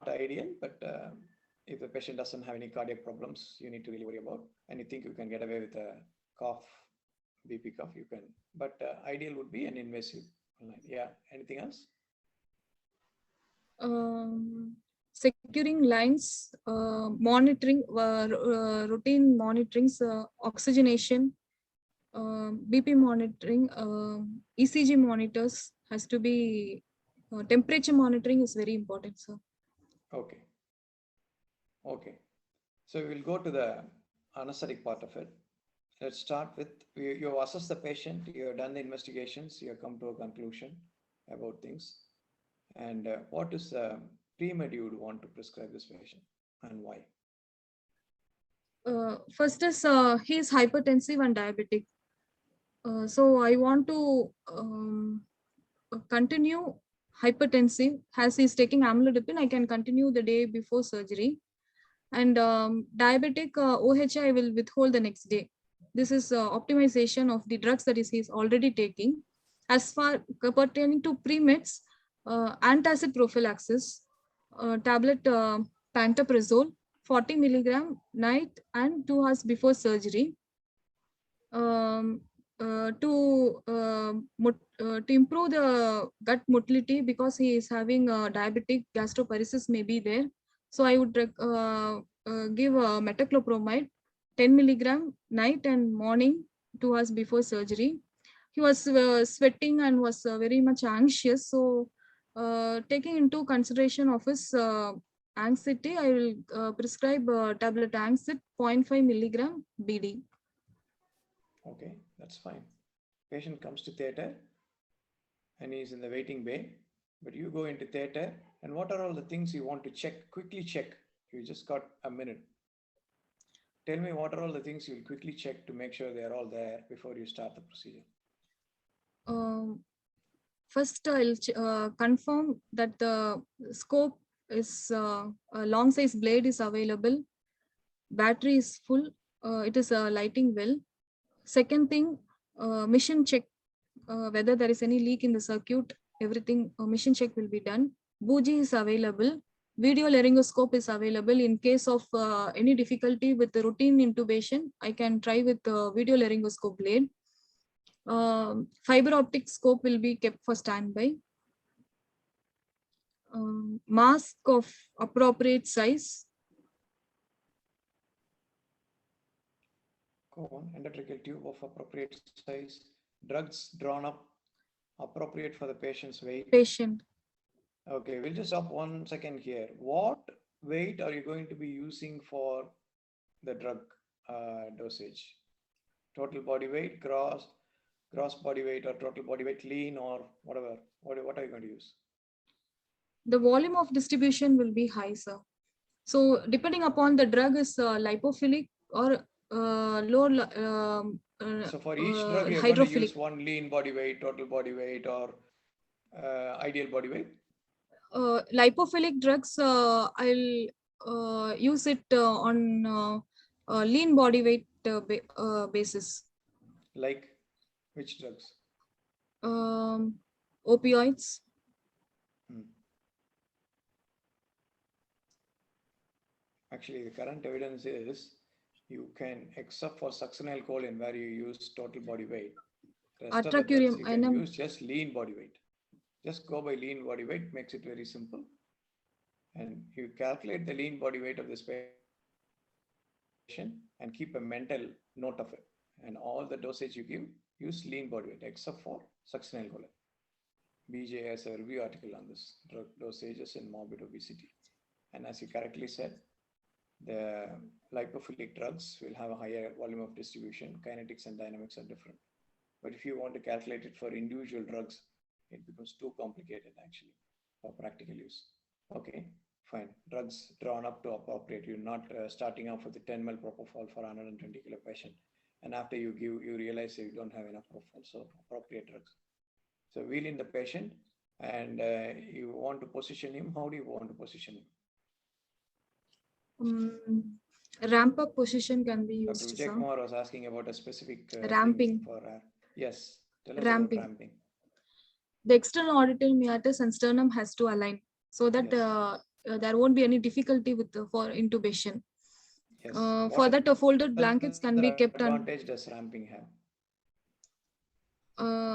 ideal, but if the patient doesn't have any cardiac problems, you need to really worry about, and you think you can get away with a cough, BP cuff, you can. But ideal would be an invasive line. Yeah. Anything else? Securing lines, monitoring, routine monitorings, oxygenation, BP monitoring, ECG monitors has to be, temperature monitoring is very important, sir. Okay. Okay. So we will go to the anesthetic part of it. Let's start with, you have assessed the patient, you have done the investigations, you have come to a conclusion about things. And what is the pre-med you would want to prescribe this patient and why? First is he is hypertensive and diabetic. So I want to continue hypertensive. As he is taking amlodipine, I can continue the day before surgery. And diabetic OHI I will withhold the next day. This is optimization of the drugs that he is already taking. As far pertaining to pre-meds, antacid prophylaxis, tablet pantoprazole, 40 milligram night and 2 hours before surgery. To improve the gut motility, because he is having diabetic gastroparesis may be there. So I would give metoclopramide 10 milligram night and morning 2 hours before surgery. He was sweating and was very much anxious. So taking into consideration of his anxiety, I will prescribe tablet Angsit 0.5 milligram BD. Okay, that's fine. Patient comes to theater and he's in the waiting bay, but you go into theater, and what are all the things you want to check, quickly check? You just got a minute. Tell me what are all the things you'll quickly check to make sure they are all there before you start the procedure. First, I'll confirm that the scope is a long size blade is available. Battery is full. It is lighting well. Second thing, mission check whether there is any leak in the circuit. Everything mission check will be done. Bougie is available. Video laryngoscope is available. In case of any difficulty with the routine intubation, I can try with the video laryngoscope blade. Fiber optic scope will be kept for standby. Mask of appropriate size. Go on. Endotracheal tube of appropriate size. Drugs drawn up appropriate for the patient's weight. Patient. Okay, we'll just stop 1 second here. What weight are you going to be using for the drug dosage? Total body weight, gross body weight, or total body weight, lean, or whatever. What are you going to use? The volume of distribution will be high, sir. So depending upon the drug is lipophilic or low. So for each drug, you're going to use one lean body weight, total body weight, or ideal body weight. Lipophilic drugs, I'll use it on lean body weight basis. Like which drugs? Opioids. Actually, the current evidence is you can, except for succinylcholine, where you use total body weight, rest of the drugs you can use just lean body weight. Just go by lean body weight, makes it very simple. And you calculate the lean body weight of this patient and keep a mental note of it. And all the dosage you give, use lean body weight, except for succinylcholine. BJ has a review article on this, drug dosages in morbid obesity. And as you correctly said, the lipophilic drugs will have a higher volume of distribution. Kinetics and dynamics are different. But if you want to calculate it for individual drugs, it becomes too complicated actually for practical use. Okay, fine. Drugs drawn up to appropriate. You're not starting off with a 10 ml propofol for 120 kilo patient. And after you give, you realize you don't have enough propofol. So appropriate drugs. So wheel in the patient and you want to position him. How do you want to position him? Ramp up position can be used. Dr. Vijay Kumar was asking about a specific ramping. Yes, tell us about ramping. The external auditory meatus and sternum has to align so that there won't be any difficulty with for intubation. Yes. For that, folded blankets can be kept on. What advantage does ramping have?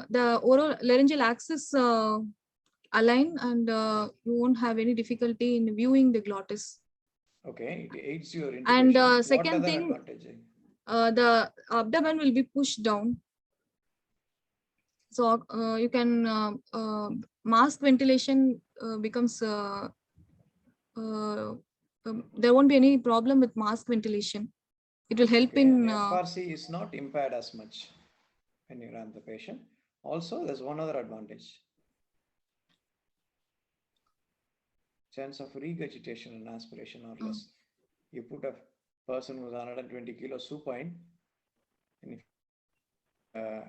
The oral laryngeal axis align and you won't have any difficulty in viewing the glottis. Okay, it aids your intubation. And second thing, the abdomen will be pushed down. So you can mask ventilation becomes there won't be any problem with mask ventilation. It will help in FRC is not impaired as much when you ramp the patient. Also, there's one other advantage. Chance of regurgitation and aspiration or less. You put a person who's 120 kilos supine, and if a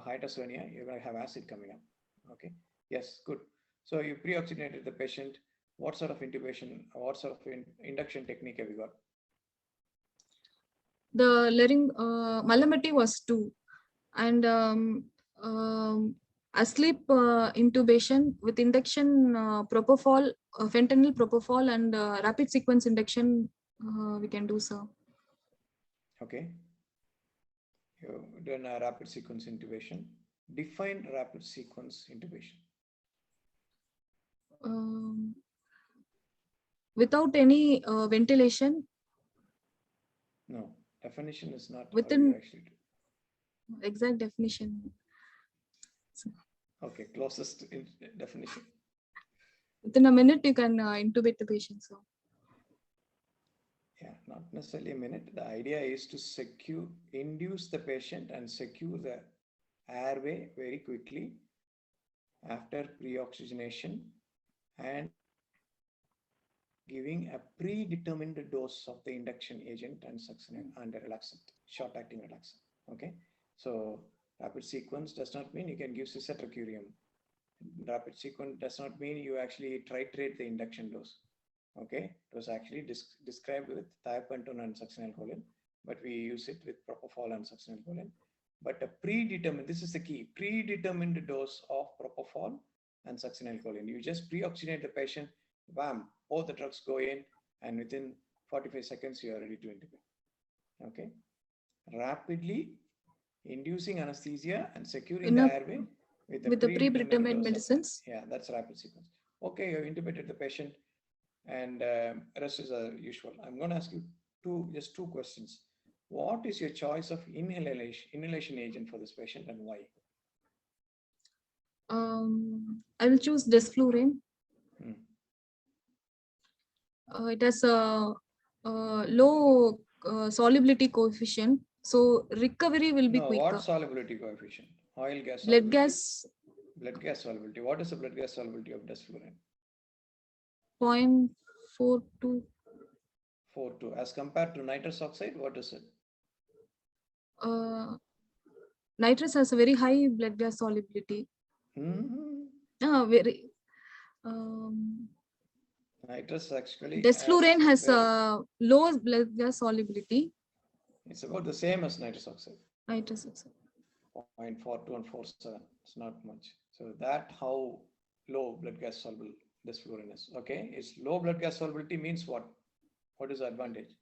hiatus hernia, you're going to have acid coming up. Okay. Yes, good. So you pre-oxygenated the patient. What sort of intubation, what sort of induction technique have you got? The Malamati was 2, and asleep intubation with induction propofol, fentanyl propofol, and rapid sequence induction we can do so. Okay. You've done a rapid sequence intubation. Define rapid sequence intubation. Without any ventilation. No, definition is not within actually. Exact definition. Okay, closest definition. Within a minute, you can intubate the patient. So. Yeah, not necessarily a minute. The idea is to induce the patient and secure the airway very quickly after pre-oxygenation and giving a predetermined dose of the induction agent and succinate and a relaxant, short-acting relaxant. Okay, so rapid sequence does not mean you can give cisatracurium. Rapid sequence does not mean you actually titrate the induction dose. Okay, it was actually described with thiopentone and succinylcholine, but we use it with propofol and succinylcholine. But a predetermined, this is the key, predetermined dose of propofol and succinylcholine. You just pre-oxygenate the patient, bam, all the drugs go in, and within 45 seconds, you are ready to intubate. Okay, rapidly inducing anesthesia and securing the airway with the predetermined medicines. Yeah, that's rapid sequence. Okay, you intubated the patient. And rest is usual. I'm going to ask you just two questions. What is your choice of inhalation agent for this patient and why? I will choose desflurane. Hmm. It has a low solubility coefficient, so recovery will be No, quicker. what solubility coefficient? Oil gas Blood solubility. gas Blood gas solubility. What is the blood gas solubility of desflurane? 0.42. 4.2. As compared to nitrous oxide, what is it? Nitrous has a very high blood gas solubility. Mhm. Very. Um, Nitrous actually Desflurane has very, a low blood gas solubility. it's about the same as nitrous oxide. Nitrous oxide. 0.42 and 47. It's not much. So that how low blood gas soluble desflurane is. Okay, it's low blood gas solubility means what? What is the advantage?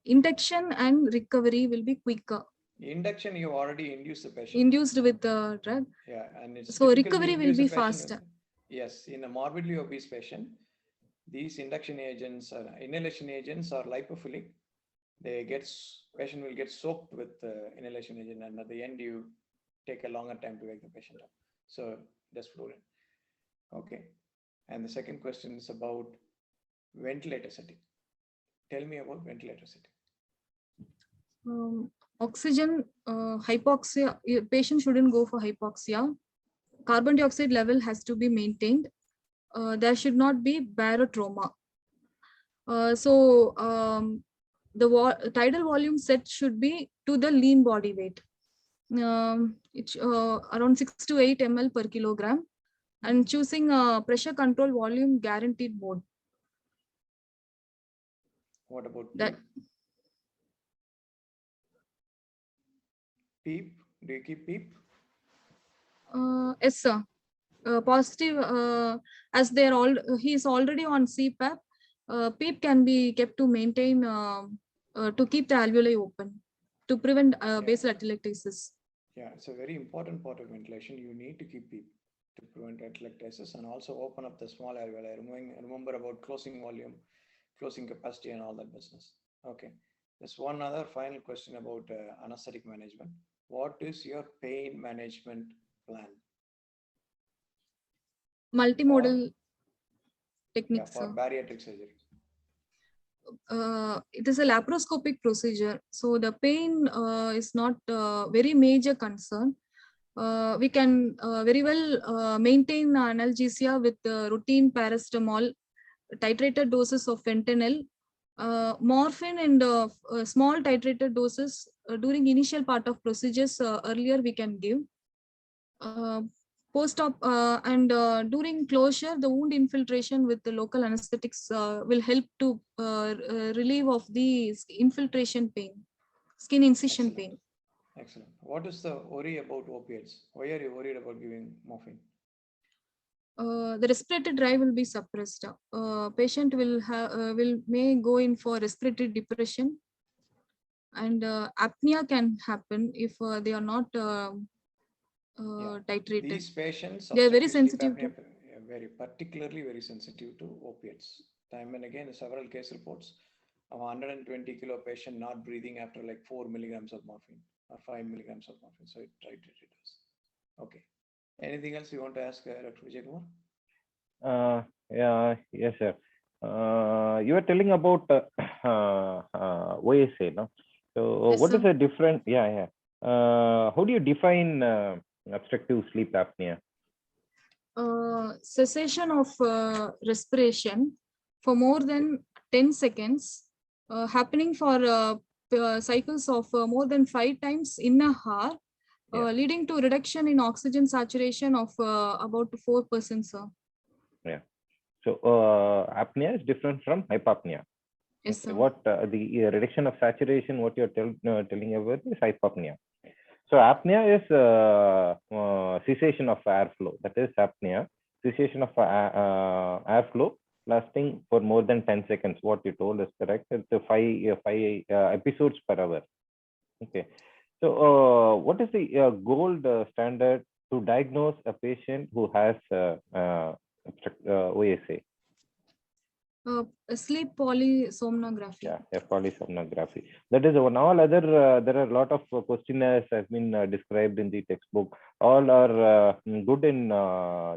Induction and recovery will be quicker. Induction, you already induced the patient. Induced with the drug. Yeah, and it's So typically recovery will induce the be patient faster. with- yes, in a morbidly obese patient, these induction agents, inhalation agents are lipophilic. Patient will get soaked with inhalation agent, and at the end you take a longer time to wake the patient up. So that's fluorine. Okay. And the second question is about ventilator setting. Tell me about ventilator setting. Oxygen hypoxia, patient shouldn't go for hypoxia. Carbon dioxide level has to be maintained. There should not be barotrauma. The tidal volume set should be to the lean body weight. It's around 6 to 8 ml per kilogram, and choosing a pressure control volume guaranteed mode. What about That PEEP? Do you keep PEEP? yes, sir. Positive, as they're all, he is already on CPAP. PEEP can be kept to maintain, to keep the alveoli open, to prevent basal atelectasis. Yeah, it's a very important part of ventilation. You need to keep PEEP to prevent atelectasis and also open up the small alveoli. Remember about closing volume, closing capacity, and all that business. Okay. There's one other final question about anesthetic management. What is your pain management plan? Multimodal techniques. For bariatric surgery. It is a laparoscopic procedure, so the pain is not very major concern. We can very well maintain analgesia with routine paracetamol, titrated doses of fentanyl, morphine, and small titrated doses during initial part of procedures. Earlier we can give. Post-op and during closure, the wound infiltration with the local anesthetics will help to relieve of the infiltration pain, skin incision pain. Excellent. What is the worry about opiates? Why are you worried about giving morphine? The respiratory drive will be suppressed. Patient may go in for respiratory depression, and apnea can happen if they are not titrated. These patients, they are very sensitive to particularly very sensitive to opiates. Time and again, several case reports of 120 kilo patient not breathing after like 4 milligrams of morphine or 5 milligrams of morphine. So it titrated us. Okay. Anything else you want to ask, Dr. Vijay Kumar? Yes, sir. You were telling about OSA, no? So yes, what sir. is the difference? How do you define obstructive sleep apnea? Cessation of respiration for more than 10 seconds, happening for cycles of more than 5 times in a hour, leading to reduction in oxygen saturation of about 4%, sir. Yeah. So apnea is different from hypopnea. Yes, sir. What the reduction of saturation, what you're telling about is hypopnea. So apnea is cessation of airflow. That is apnea. Cessation of airflow lasting for more than 10 seconds. What you told is correct. It's 5 episodes per hour. Okay. So what is the gold standard to diagnose a patient who has OSA? Sleep polysomnography. Yeah, polysomnography. That is one. All other there are a lot of questionnaires has been described in the textbook. All are good in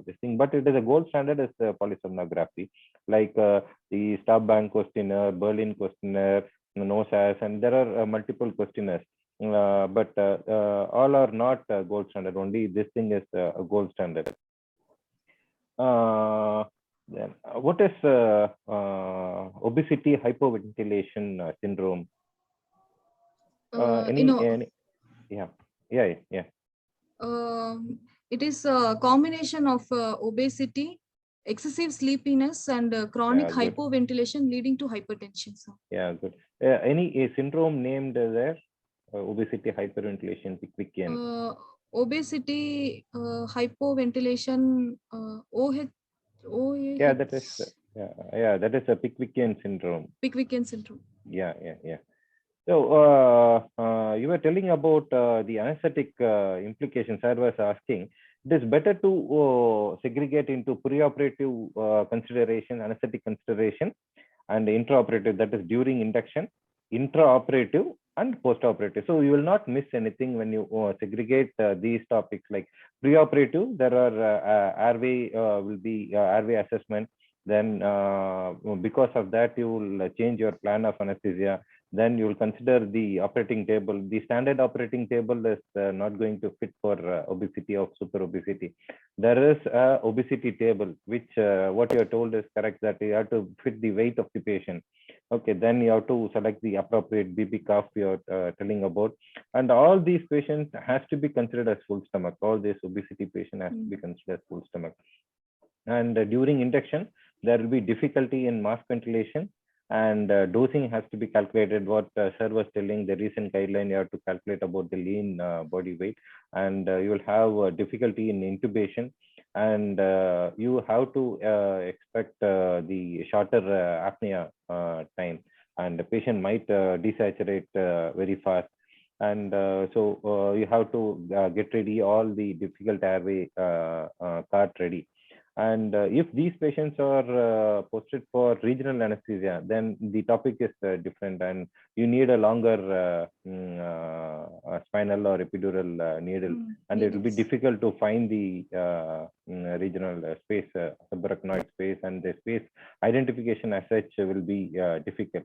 this thing, but it is a gold standard is polysomnography, like the Stab Bank questionnaire, Berlin questionnaire, NOSAS, and there are multiple questionnaires. But all are not gold standard. Only this thing is a gold standard. Then, what is obesity hypoventilation syndrome? Yeah. It is a combination of obesity, excessive sleepiness, and chronic hypoventilation leading to hypertension. Sir. Yeah, good. Any syndrome named there? Obesity hyperventilation Pickwickian. Obesity hypoventilation OH. Yeah, that is that is a Pickwickian syndrome. Pickwickian syndrome. Yeah. So you were telling about the anesthetic implications. I was asking, it is better to segregate into preoperative consideration, anesthetic consideration, and intraoperative, that is during induction, intraoperative, and postoperative. So you will not miss anything when you segregate these topics. Like preoperative, there are airway will be airway assessment. Then because of that, you will change your plan of anesthesia. Then you will consider the operating table. The standard operating table is not going to fit for obesity or super obesity. There is a obesity table, which what you are told is correct, that you have to fit the weight of the patient. Okay, then you have to select the appropriate BB cuff you are telling about. And all these patients has to be considered as full stomach. All this obesity patient has to be considered as full stomach. And during induction, there will be difficulty in mask ventilation, and dosing has to be calculated. What sir was telling, the recent guideline, you have to calculate about the lean body weight, and you will have difficulty in intubation, and you have to expect the shorter apnea time, and the patient might desaturate very fast. And so you have to get ready all the difficult airway cart ready. And if these patients are posted for regional anesthesia, then the topic is different, and you need a longer spinal or epidural needle, and it will be difficult to find the regional space, subarachnoid space, and the space identification as such will be difficult.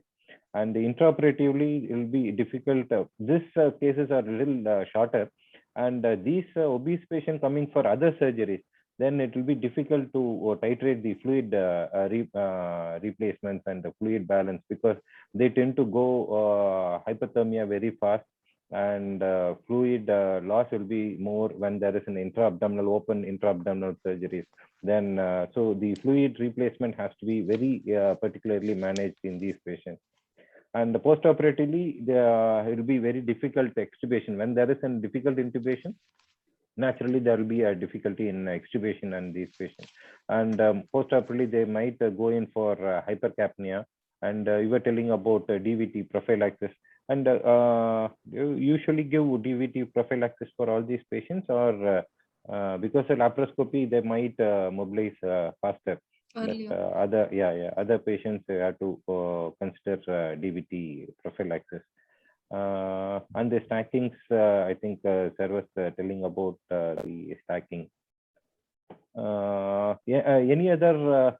And intraoperatively, it will be difficult. These cases are a little shorter, and these obese patients coming for other surgeries, then it will be difficult to titrate the fluid replacements and the fluid balance, because they tend to go hypothermia very fast, and fluid loss will be more when there is an intra-abdominal, open intra-abdominal surgeries. Then so the fluid replacement has to be very particularly managed in these patients. And post-operatively, it will be very difficult extubation. When there is a difficult intubation, naturally there will be a difficulty in extubation in these patients. And post-operatively, they might go in for hypercapnia. And you were telling about DVT prophylaxis. And you usually give DVT prophylaxis for all these patients, or because of laparoscopy, they might mobilize faster. But other patients have to consider DVT prophylaxis. And the stackings, I think sir was telling about the stacking. Any other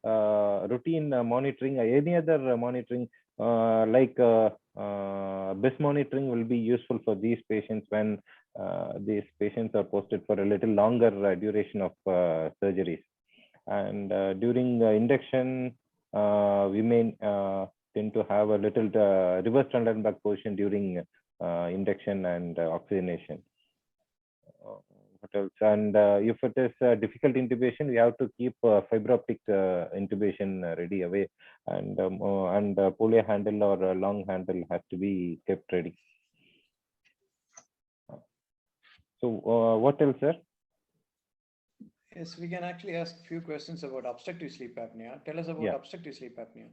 routine monitoring, any other monitoring like BIS monitoring will be useful for these patients when these patients are posted for a little longer duration of surgeries. And during induction, we may tend to have a little reverse Trendelenburg position during induction and oxygenation. What else? And if it is difficult intubation, we have to keep fiber optic intubation ready away, and polio handle or long handle has to be kept ready. So what else, sir? Yes, we can actually ask a few questions about obstructive sleep apnea. Tell us about obstructive sleep apnea.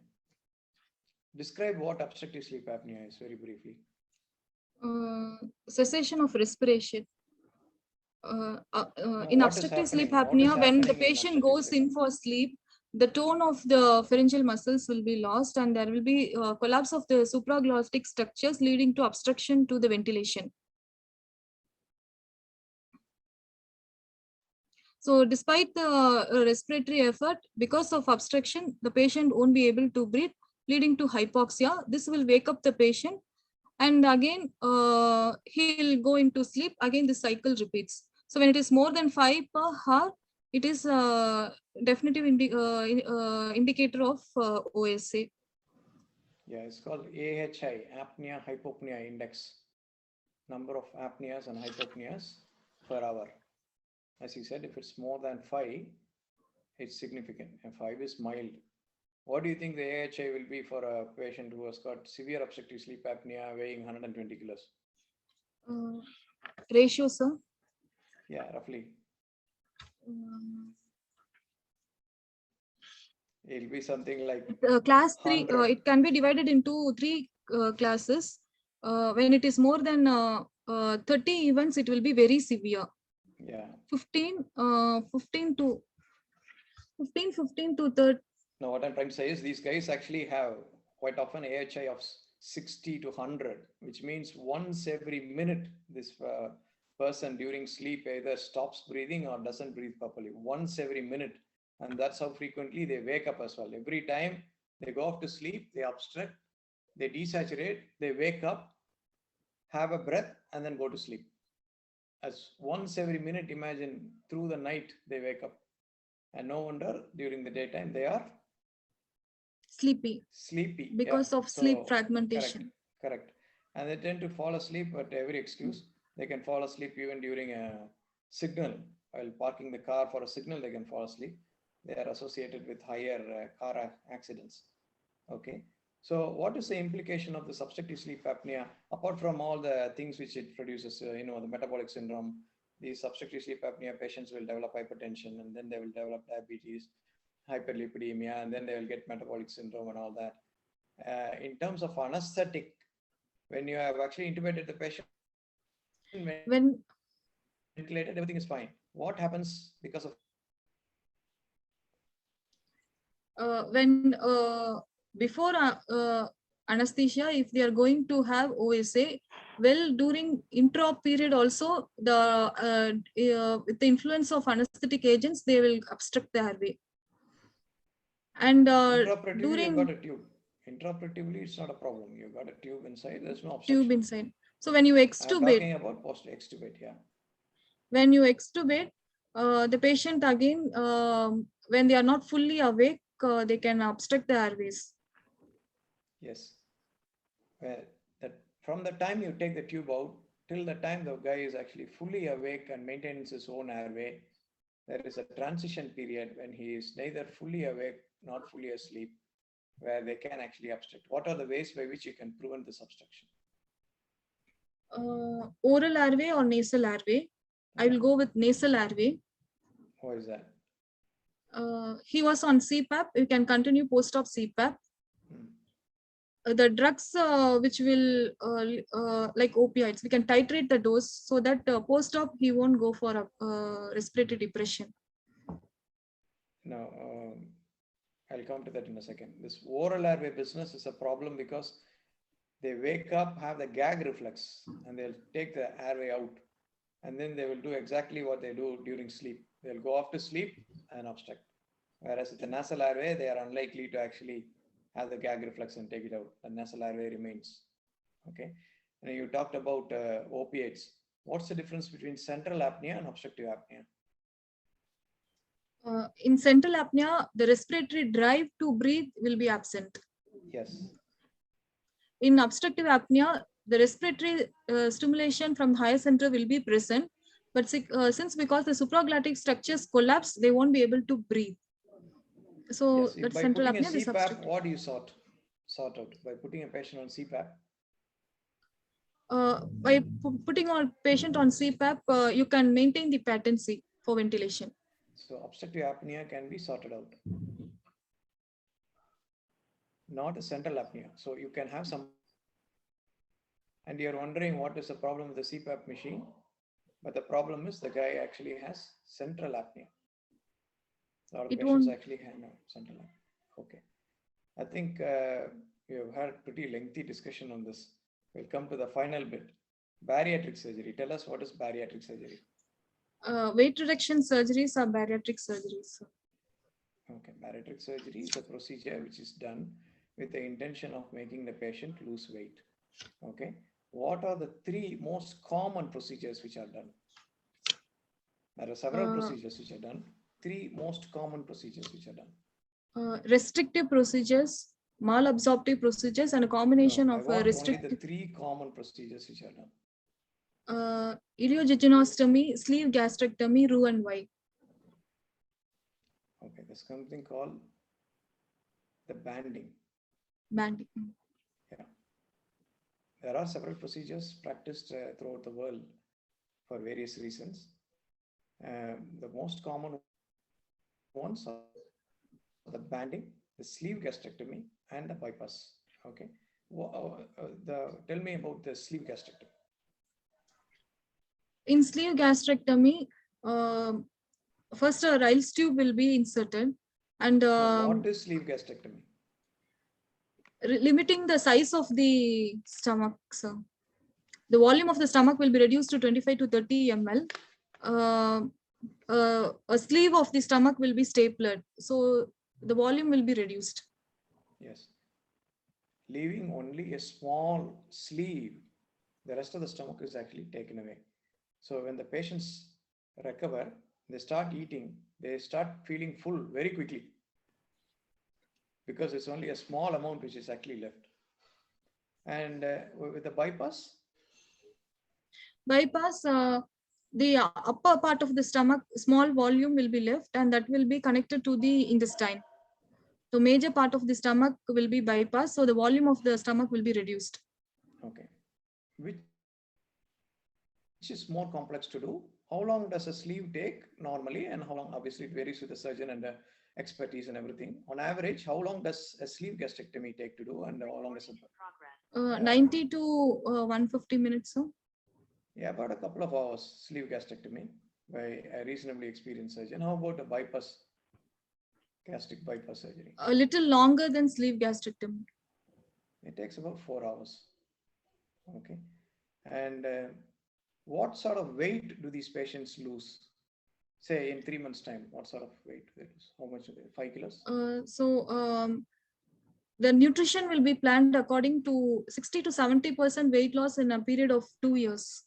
Describe what obstructive sleep apnea is very briefly. Cessation of respiration. In obstructive sleep apnea, when the patient goes in for sleep, the tone of the pharyngeal muscles will be lost, and there will be collapse of the supraglottic structures leading to obstruction to the ventilation. So despite the respiratory effort, because of obstruction, the patient won't be able to breathe, leading to hypoxia. This will wake up the patient, and again he'll go into sleep. Again, the cycle repeats. So when it is more than 5 per hour, it is a definitive indicator of OSA. Yeah, it's called AHI, apnea hypopnea index, number of apneas and hypopneas per hour. As you said, if it's more than 5, it's significant, and 5 is mild. What do you think the AHI will be for a patient who has got severe obstructive sleep apnea weighing 120 kilos? Ratio, sir? Yeah, roughly. It'll be something like class 3. 100. It can be divided into 3 classes. When it is more than 30 events, it will be very severe. Yeah. 15 to 30. Now, what I'm trying to say is these guys actually have quite often AHI of 60 to 100, which means once every minute this person during sleep either stops breathing or doesn't breathe properly. Once every minute. And that's how frequently they wake up as well. Every time they go off to sleep, they obstruct, they desaturate, they wake up, have a breath, and then go to sleep. As once every minute, imagine through the night they wake up. And no wonder during the daytime they are Sleepy. Because of sleep fragmentation. Correct. And they tend to fall asleep at every excuse. They can fall asleep even during a signal. While parking the car for a signal, they can fall asleep. They are associated with higher car accidents. Okay. So what is the implication of the obstructive sleep apnea, apart from all the things which it produces, the metabolic syndrome? These obstructive sleep apnea patients will develop hypertension, and then they will develop diabetes, hyperlipidemia, and then they will get metabolic syndrome and all that. In terms of anesthetic, when you have actually intubated the patient, when ventilated, everything is fine. What happens because of before anesthesia, if they are going to have OSA, well, during intra period also, with the influence of anesthetic agents, they will obstruct the airway. And intraoperatively, you've got a tube. Intraoperatively, it's not a problem. You've got a tube inside. There's no obstruction. Tube inside. So when you extubate, I'm talking about post-extubate, yeah. When you extubate, the patient again, when they are not fully awake, they can obstruct the airways. Yes. Well, from the time you take the tube out till the time the guy is actually fully awake and maintains his own airway, there is a transition period when he is neither fully awake nor fully asleep, where they can actually obstruct. What are the ways by which you can prevent this obstruction? Oral airway or nasal airway? Yeah. I will go with nasal airway. Why is that? He was on CPAP. You can continue post-op CPAP. The drugs which will like opioids, we can titrate the dose so that post-op he won't go for a respiratory depression. Now, I'll come to that in a second. This oral airway business is a problem because they wake up, have the gag reflex, and they'll take the airway out, and then they will do exactly what they do during sleep. They'll go off to sleep and obstruct. Whereas with the nasal airway, they are unlikely to actually have the gag reflex and take it out. The nasal airway remains. Okay. And you talked about opiates. What's the difference between central apnea and obstructive apnea? In central apnea, the respiratory drive to breathe will be absent. Yes. In obstructive apnea, the respiratory stimulation from higher center will be present, but since because the supraglottic structures collapse, they won't be able to breathe. So yes, that's by central putting apnea. A CPAP, what do you sort out by putting a patient on CPAP? By putting a patient on CPAP, you can maintain the patency for ventilation. So obstructive apnea can be sorted out. Not a central apnea. So you can have some, and you're wondering what is the problem with the CPAP machine, but the problem is the guy actually has central apnea. A lot of It patients won't. actually have no central line. Okay. I think we have had pretty lengthy discussion on this. We'll come to the final bit. Bariatric surgery. Tell us, what is bariatric surgery? Weight reduction surgeries are bariatric surgeries. Okay, bariatric surgery is a procedure which is done with the intention of making the patient lose weight. Okay, what are the three most common procedures which are done? There are several procedures which are done. Three most common procedures which are done. Restrictive procedures, malabsorptive procedures, and a combination No, I of want only the restrictive. three common procedures which are done. Ileojejunostomy, sleeve gastrectomy, Roux and Y. Okay, there's something called the banding. Banding. Yeah. There are several procedures practiced throughout the world for various reasons. The most common ones are the banding, the sleeve gastrectomy, and the bypass. Okay. Tell me about the sleeve gastrectomy. In sleeve gastrectomy, first a Ryle's tube will be inserted, and what is sleeve gastrectomy? Limiting the size of the stomach. So the volume of the stomach will be reduced to 25 to 30 ml. A sleeve of the stomach will be stapled, so the volume will be reduced. Yes. Leaving only a small sleeve, the rest of the stomach is actually taken away. So when the patients recover, they start eating, they start feeling full very quickly, because it's only a small amount which is actually left. And with the bypass? Bypass, the upper part of the stomach, small volume will be left, and that will be connected to the intestine. So major part of the stomach will be bypassed, so the volume of the stomach will be reduced. Okay. Which is more complex to do? How long does a sleeve take normally, and how long? Obviously it varies with the surgeon and the expertise and everything. On average, how long does a sleeve gastrectomy take to do, and how long does it? 90 to 150 minutes. So yeah, about a couple of hours sleeve gastrectomy by a reasonably experienced surgeon. How about a bypass, gastric bypass surgery? a little longer than sleeve gastrectomy. It takes about 4 hours. Okay. And what sort of weight do these patients lose? Say in 3 months' time, what sort of weight they lose? How much are they? 5 kilos? The nutrition will be planned according to 60 to 70% weight loss in a period of 2 years.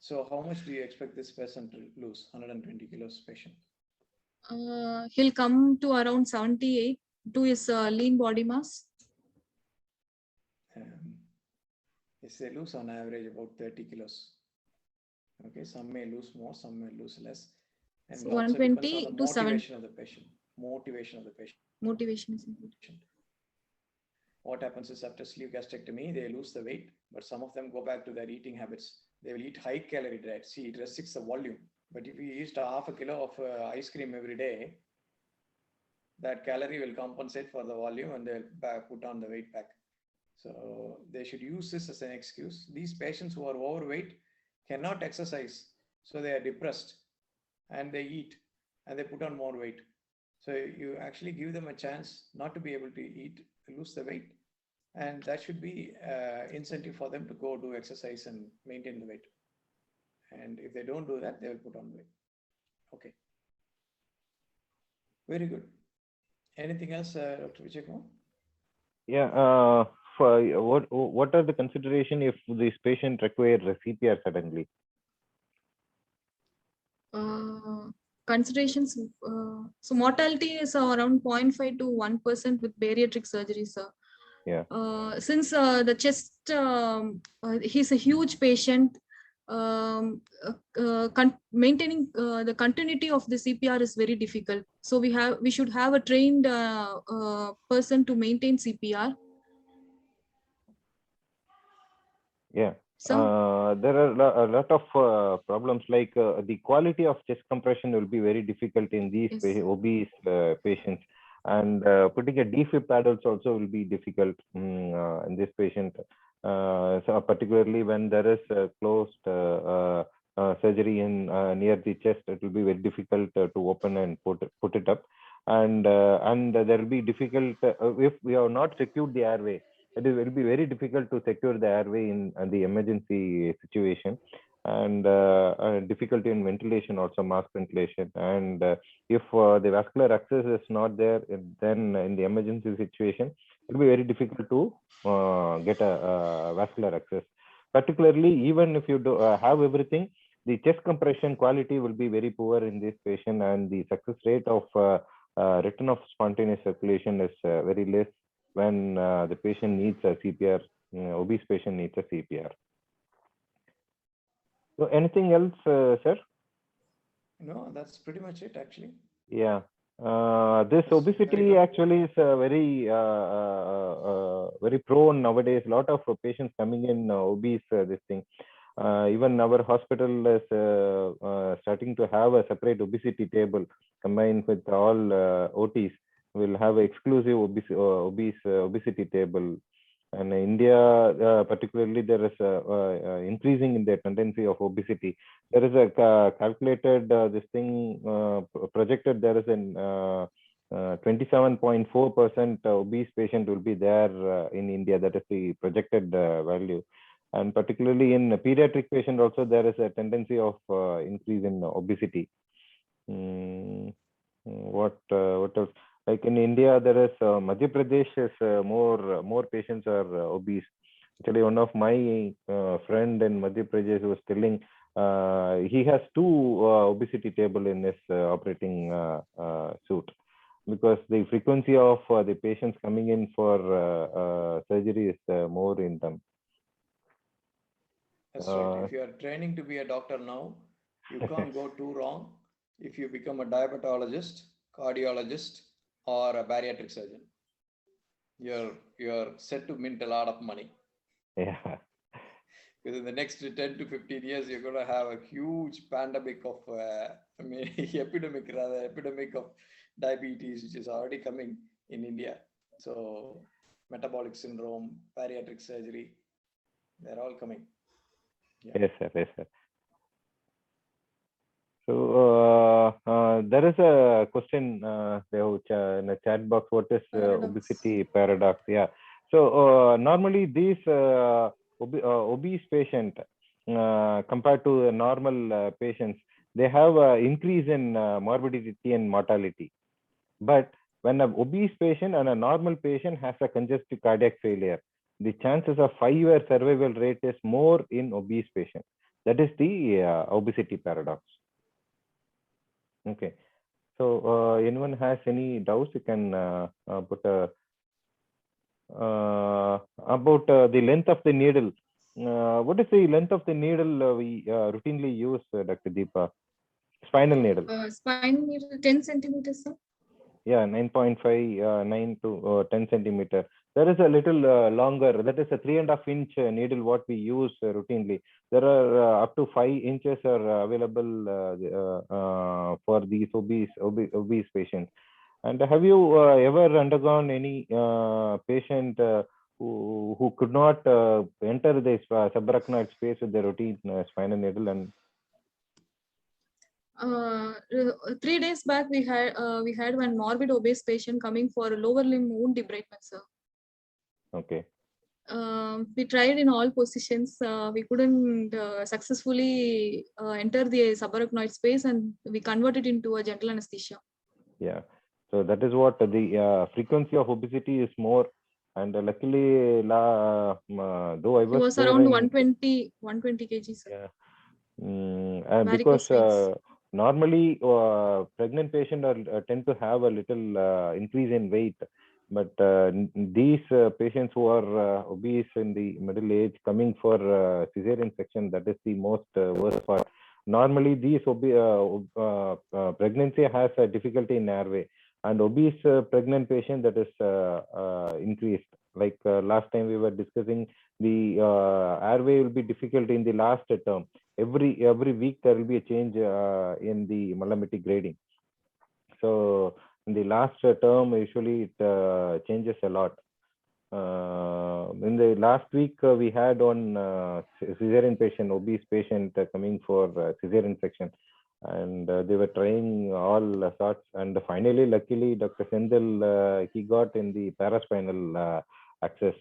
So how much do you expect this person to lose? 120 kilos patient. He'll come to around 78 to his lean body mass. Yes, they lose on average about 30 kilos. Okay, some may lose more, some may lose less. And So it also depends on 120 the to 7. motivation of the patient. Motivation of the patient. Motivation is important. What happens is after sleeve gastrectomy, they lose the weight, but some of them go back to their eating habits. They will eat high calorie diet. See, it restricts the volume. But if you eat half a kilo of ice cream every day, that calorie will compensate for the volume and they'll put on the weight back. So they should use this as an excuse. These patients who are overweight cannot exercise, so they are depressed and they eat and they put on more weight. So you actually give them a chance not to be able to eat, lose the weight, and that should be incentive for them to go do exercise and maintain the weight. And if they don't do that, they will put on weight. Okay. Very good. Anything else, Dr. Vijay Kumar? Yeah. What are the consideration if this patient requires a CPR suddenly? Considerations. So mortality is around 0.5 to 1% with bariatric surgery, sir. Yeah. Since the chest, he's a huge patient. Maintaining the continuity of the CPR is very difficult. So we should have a trained person to maintain CPR. Yeah. So there are a lot of problems, like the quality of chest compression will be very difficult in these yes. obese patients, and putting a defib paddles also will be difficult in this patient. So particularly when there is a closed surgery in near the chest, it will be very difficult to open and put it up, and there will be difficult if we have not secured the airway. It will be very difficult to secure the airway in the emergency situation, and difficulty in ventilation, also mask ventilation. And if the vascular access is not there, then in the emergency situation, it will be very difficult to get a vascular access. Particularly, even if you do have everything, the chest compression quality will be very poor in this patient, and the success rate of return of spontaneous circulation is very less when the patient needs a CPR. Obese patient needs a CPR. So anything else, sir? No, that's pretty much it actually. Yeah. This That's obesity actually is very very prone nowadays. A lot of patients coming in obese. This thing. Even our hospital is starting to have a separate obesity table combined with all OTs. We'll have an exclusive obesity table. And in India, particularly, there is increasing in the tendency of obesity. There is a calculated this thing projected. There is an 27.4% obese patient will be there in India. That is the projected value. And particularly in pediatric patient also, there is a tendency of increase in obesity. What else? Like in India, there is Madhya Pradesh is more patients are obese. Actually, one of my friend in Madhya Pradesh was telling he has 2 obesity table in his operating suite, because the frequency of the patients coming in for surgery is more in them. That's right. If you are training to be a doctor now, you can't go too wrong if you become a diabetologist, cardiologist, or a bariatric surgeon. You're set to mint a lot of money. Yeah. Because in the next 10 to 15 years, you're going to have a huge pandemic of, epidemic of diabetes, which is already coming in India. So metabolic syndrome, bariatric surgery, they're all coming. Yeah. Yes, sir. Yes, sir. So there is a question in the chat box. What is obesity paradox? Yeah. So normally these obese patient compared to normal patients, they have increase in morbidity and mortality. But when an obese patient and a normal patient has a congestive cardiac failure, the chances of 5-year survival rate is more in obese patient. That is the obesity paradox. Okay. So anyone has any doubts, you can put about the length of the needle. What is the length of the needle we routinely use, Dr. Deepa? Spinal needle. Spinal needle 10 centimeters, sir. Yeah, 9.5, 9 to 10 centimeter. There is a little longer, that is a 3.5 inch needle what we use routinely. There are up to 5 inches are available for these obese patients. And have you ever undergone any patient who could not enter the subarachnoid space with the routine spinal needle? And 3 days back, we had one morbid obese patient coming for lower limb wound debridement, sir. Okay. We tried in all positions. We couldn't successfully enter the subarachnoid space, and we converted into a general anesthesia. Yeah. So that is what the frequency of obesity is more. And luckily, though I was, he was around 120 kg, sir. Yeah. Because normally pregnant patients tend to have a little increase in weight, but these patients who are obese in the middle age coming for cesarean section, that is the most worst part. Normally these pregnancy has a difficulty in airway, and obese pregnant patient, that is increased. Like last time we were discussing, the airway will be difficult in the last term. Every week there will be a change in the Malamity grading. So in the last term, usually it changes a lot. in the last week, we had one cesarean patient, obese patient coming for cesarean section, and they were trying all sorts. And finally, luckily, Dr. Sendil, he got in the paraspinal access.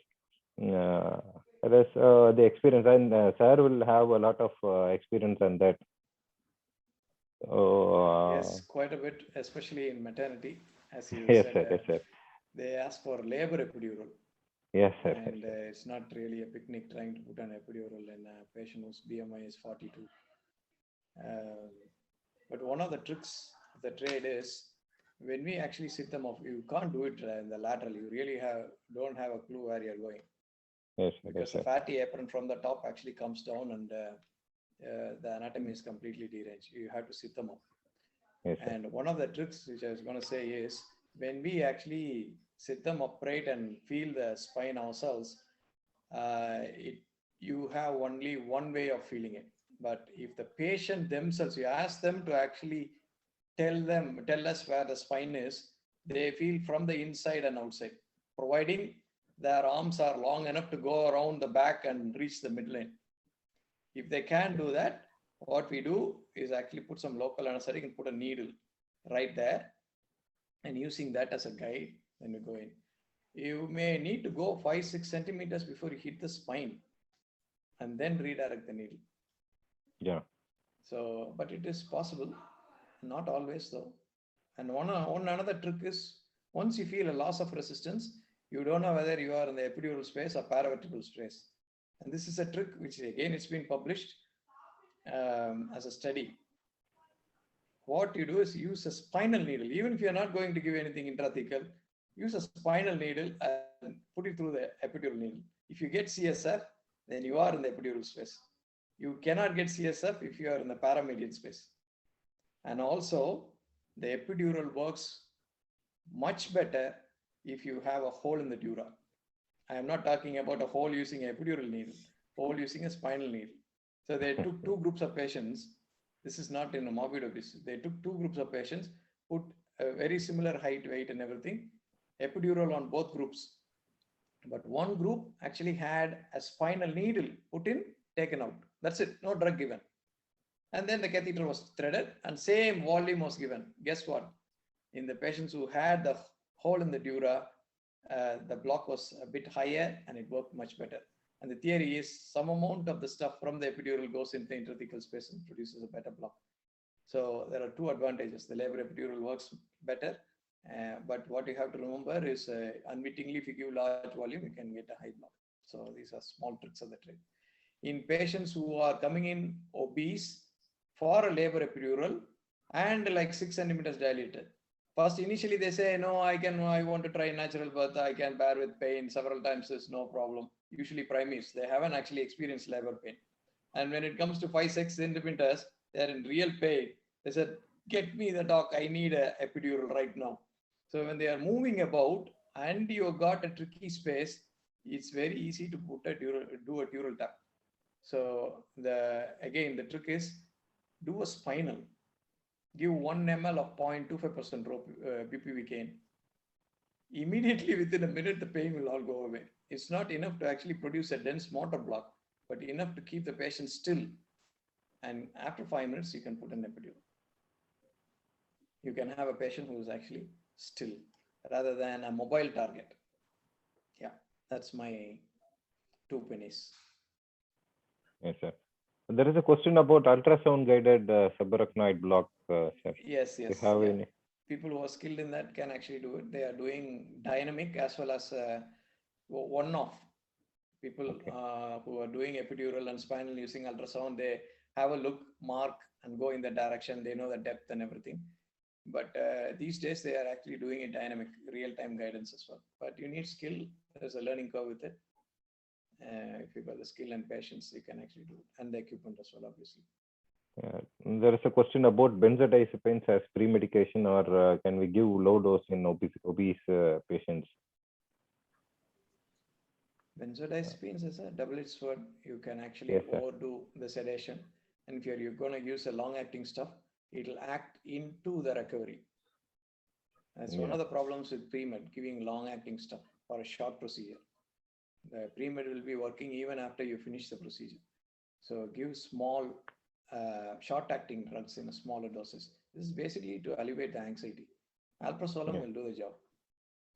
That's the experience, and sir will have a lot of experience on that. Yes, quite a bit, especially in maternity, as you yes, said. sir, yes, sir. They ask for labor epidural. Yes, sir. And it's not really a picnic trying to put an epidural in a patient whose BMI is 42. But one of the tricks of the trade is when we actually sit them off, you can't do it in the lateral. You really don't have a clue where you're going. Yes, because the fatty apron from the top actually comes down and the anatomy is completely deranged. You have to sit them up. Yes, and one of the tricks which I was going to say is when we actually sit them upright and feel the spine ourselves, you have only one way of feeling it. But if the patient themselves, you ask them to actually tell us where the spine is, they feel from the inside and outside, providing their arms are long enough to go around the back and reach the midline. If they can't do that, what we do is actually put some local anesthetic and put a needle right there, and using that as a guide, then you go in. You may need to go 5-6 centimeters before you hit the spine and then redirect the needle. Yeah. So, but it is possible, not always though. And one another trick is once you feel a loss of resistance, you don't know whether you are in the epidural space or paravertebral space. And this is a trick which again it's been published as a study. What you do is use a spinal needle. Even if you're not going to give anything intrathecal, use a spinal needle and put it through the epidural needle. If you get CSF, then you are in the epidural space. You cannot get CSF if you are in the paramedian space. And also, the epidural works much better if you have a hole in the dura. I am not talking about a hole using an epidural needle, hole using a spinal needle. So they took two groups of patients. This is not in a morbid obesity. They took two groups of patients, put a very similar height, weight, and everything, epidural on both groups. But one group actually had a spinal needle put in, taken out. That's it, no drug given. And then the catheter was threaded and same volume was given. Guess what? In the patients who had the hole in the dura, the block was a bit higher and it worked much better. And the theory is some amount of the stuff from the epidural goes into the intrathecal space and produces a better block. So there are two advantages. The labor epidural works better, but what you have to remember is unwittingly, if you give large volume, you can get a high block. So these are small tricks of the trade. In patients who are coming in obese for a labor epidural and like 6 centimeters dilated, first, initially they say, no, I want to try natural birth. I can bear with pain several times. There's no problem. Usually primates, they haven't actually experienced labor pain. And when it comes to 5-6 centimeters, they're in real pain. They said, get me the doc. I need an epidural right now. So when they are moving about and you got a tricky space, it's very easy to do a dural tap. So again, the trick is do a spinal. Give 1 ml of 0.25% bupivacaine. Immediately within a minute, the pain will all go away. It's not enough to actually produce a dense motor block, but enough to keep the patient still. And after 5 minutes, you can put an epidural. You can have a patient who is actually still rather than a mobile target. Yeah, that's my 2 pennies. Yes, sir. There is a question about ultrasound guided subarachnoid block, sir. Yes. You have any? People who are skilled in that can actually do it. They are doing dynamic as well as one-off. People who are doing epidural and spinal using ultrasound, they have a look, mark, and go in that direction. They know the depth and everything. But these days, they are actually doing a dynamic, real-time guidance as well. But you need skill. There's a learning curve with it. If you've got the skill and patience, you can actually do it. And the equipment as well, obviously. There is a question about benzodiazepines as pre-medication, or can we give low dose in obese patients? Benzodiazepines is a double-edged sword. You can actually overdo the sedation. And if you're going to use a long-acting stuff, it'll act into the recovery. That's one of the problems with pre-med, giving long-acting stuff for a short procedure. The pre-med will be working even after you finish the procedure. So give small, short-acting drugs in a smaller doses. This is basically to alleviate the anxiety. Alprazolam will do the job.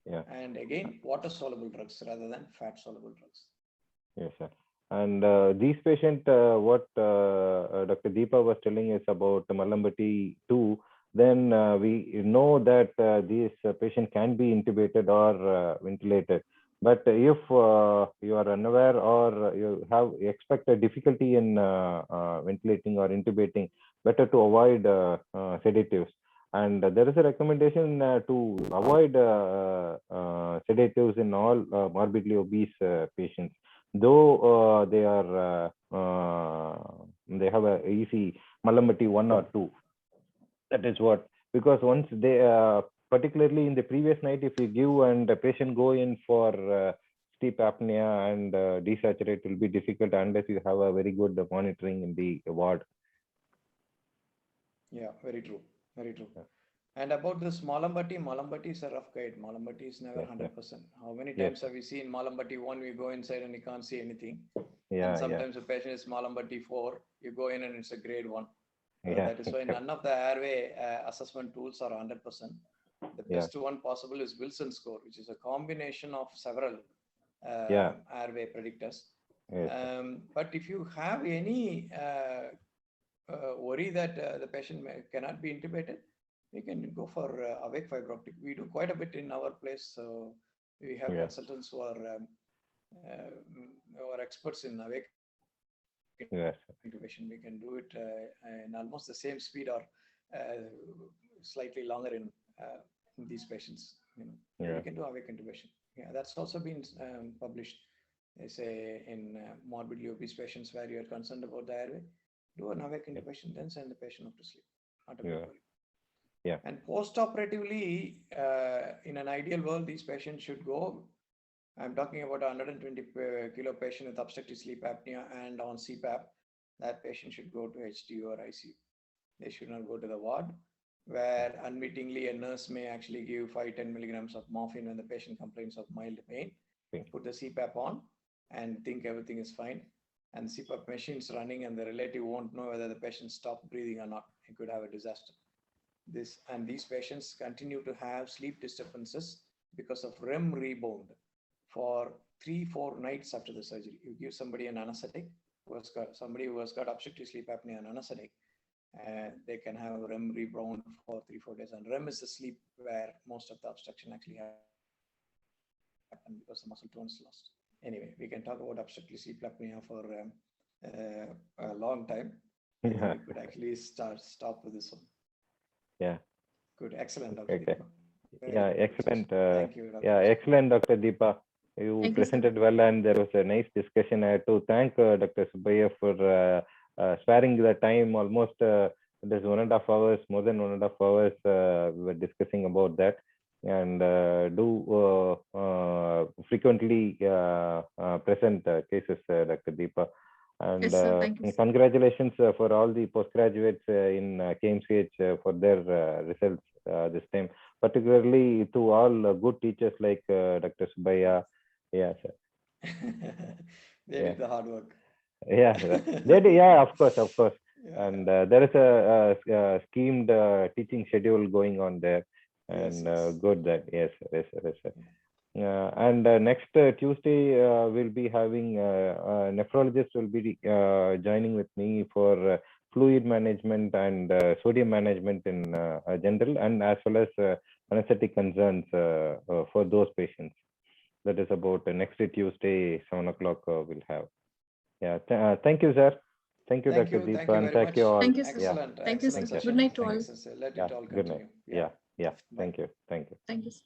Yeah. And again, water-soluble drugs rather than fat-soluble drugs. Yes, sir. And these patients, what Dr. Deepa was telling us about Malambati 2, then we know that these patient can be intubated or ventilated. But if you are unaware or you have expect a difficulty in ventilating or intubating, better to avoid sedatives. And there is a recommendation to avoid sedatives in all morbidly obese patients, though they have a easy Malambati 1 or 2. That is what, because once they particularly in the previous night, if you give and the patient go in for sleep apnea and desaturate, will be difficult unless you have a very good monitoring in the ward. Yeah, very true. Very true. Yeah. And about this Malambati is a rough guide. Malambati is never 100%. How many times have we seen Malambati 1, we go inside and you can't see anything. And sometimes the patient is Malambati 4, you go in and it's a grade 1. That is why none of the airway assessment tools are 100%. The best one possible is Wilson score, which is a combination of several airway predictors. But if you have any worry that the patient cannot be intubated, we can go for awake fiber optic. We do quite a bit in our place. So we have consultants who are experts in awake intubation. We can do it in almost the same speed or slightly longer in these patients. We can do awake intubation. Yeah, that's also been published. They say in morbidly obese patients where you are concerned about the airway, do an awake intubation, then send the patient up to sleep. Not a big worry. Yeah. And post-operatively, in an ideal world, these patients should go. I'm talking about a 120 kilo patient with obstructive sleep apnea and on CPAP. That patient should go to HDU or ICU. They should not go to the ward, where unwittingly a nurse may actually give 5-10 milligrams of morphine when the patient complains of mild pain. Put the CPAP on and think everything is fine. And the CPAP machine is running and the relative won't know whether the patient stopped breathing or not. It could have a disaster. These patients continue to have sleep disturbances because of REM rebound for 3-4 nights after the surgery. You give somebody an anesthetic, somebody who has got obstructive sleep apnea and anesthetic, and they can have a REM rebound for 3-4 days. And REM is the sleep where most of the obstruction actually happens because the muscle tone is lost. Anyway, we can talk about obstructive sleep apnea for a long time. We could actually stop with this one. Yeah. Good. Excellent, Dr. Deepa. Excellent. Thank you, Dr. Excellent, Dr. Deepa. You presented well, and there was a nice discussion. I had to thank Dr. Subbaiah for sparing the time. Almost it is 1.5 hours, more than 1.5 hours. We were discussing about that, and do frequently present cases, Dr. Deepa. And congratulations for all the postgraduates in KMCH for their results this time, particularly to all good teachers like Dr. Subbaiah. Yeah, sir. They did the hard work. Yeah, they did, yeah, of course. Yeah. And there is a schemed teaching schedule going on there, and good that yes. And next Tuesday we'll be having a nephrologist will be joining with me for fluid management and sodium management in general, and as well as anesthetic concerns for those patients. That is about next Tuesday, 7 o'clock we'll have. Yeah, thank you, sir. Thank you, Dr. Deepa, and thank you all. Thank you, sir. Excellent. Thank you, sir. Excellent. Good night to all. Let it all good night. continue. Yeah. Thank you. Thank you, sir.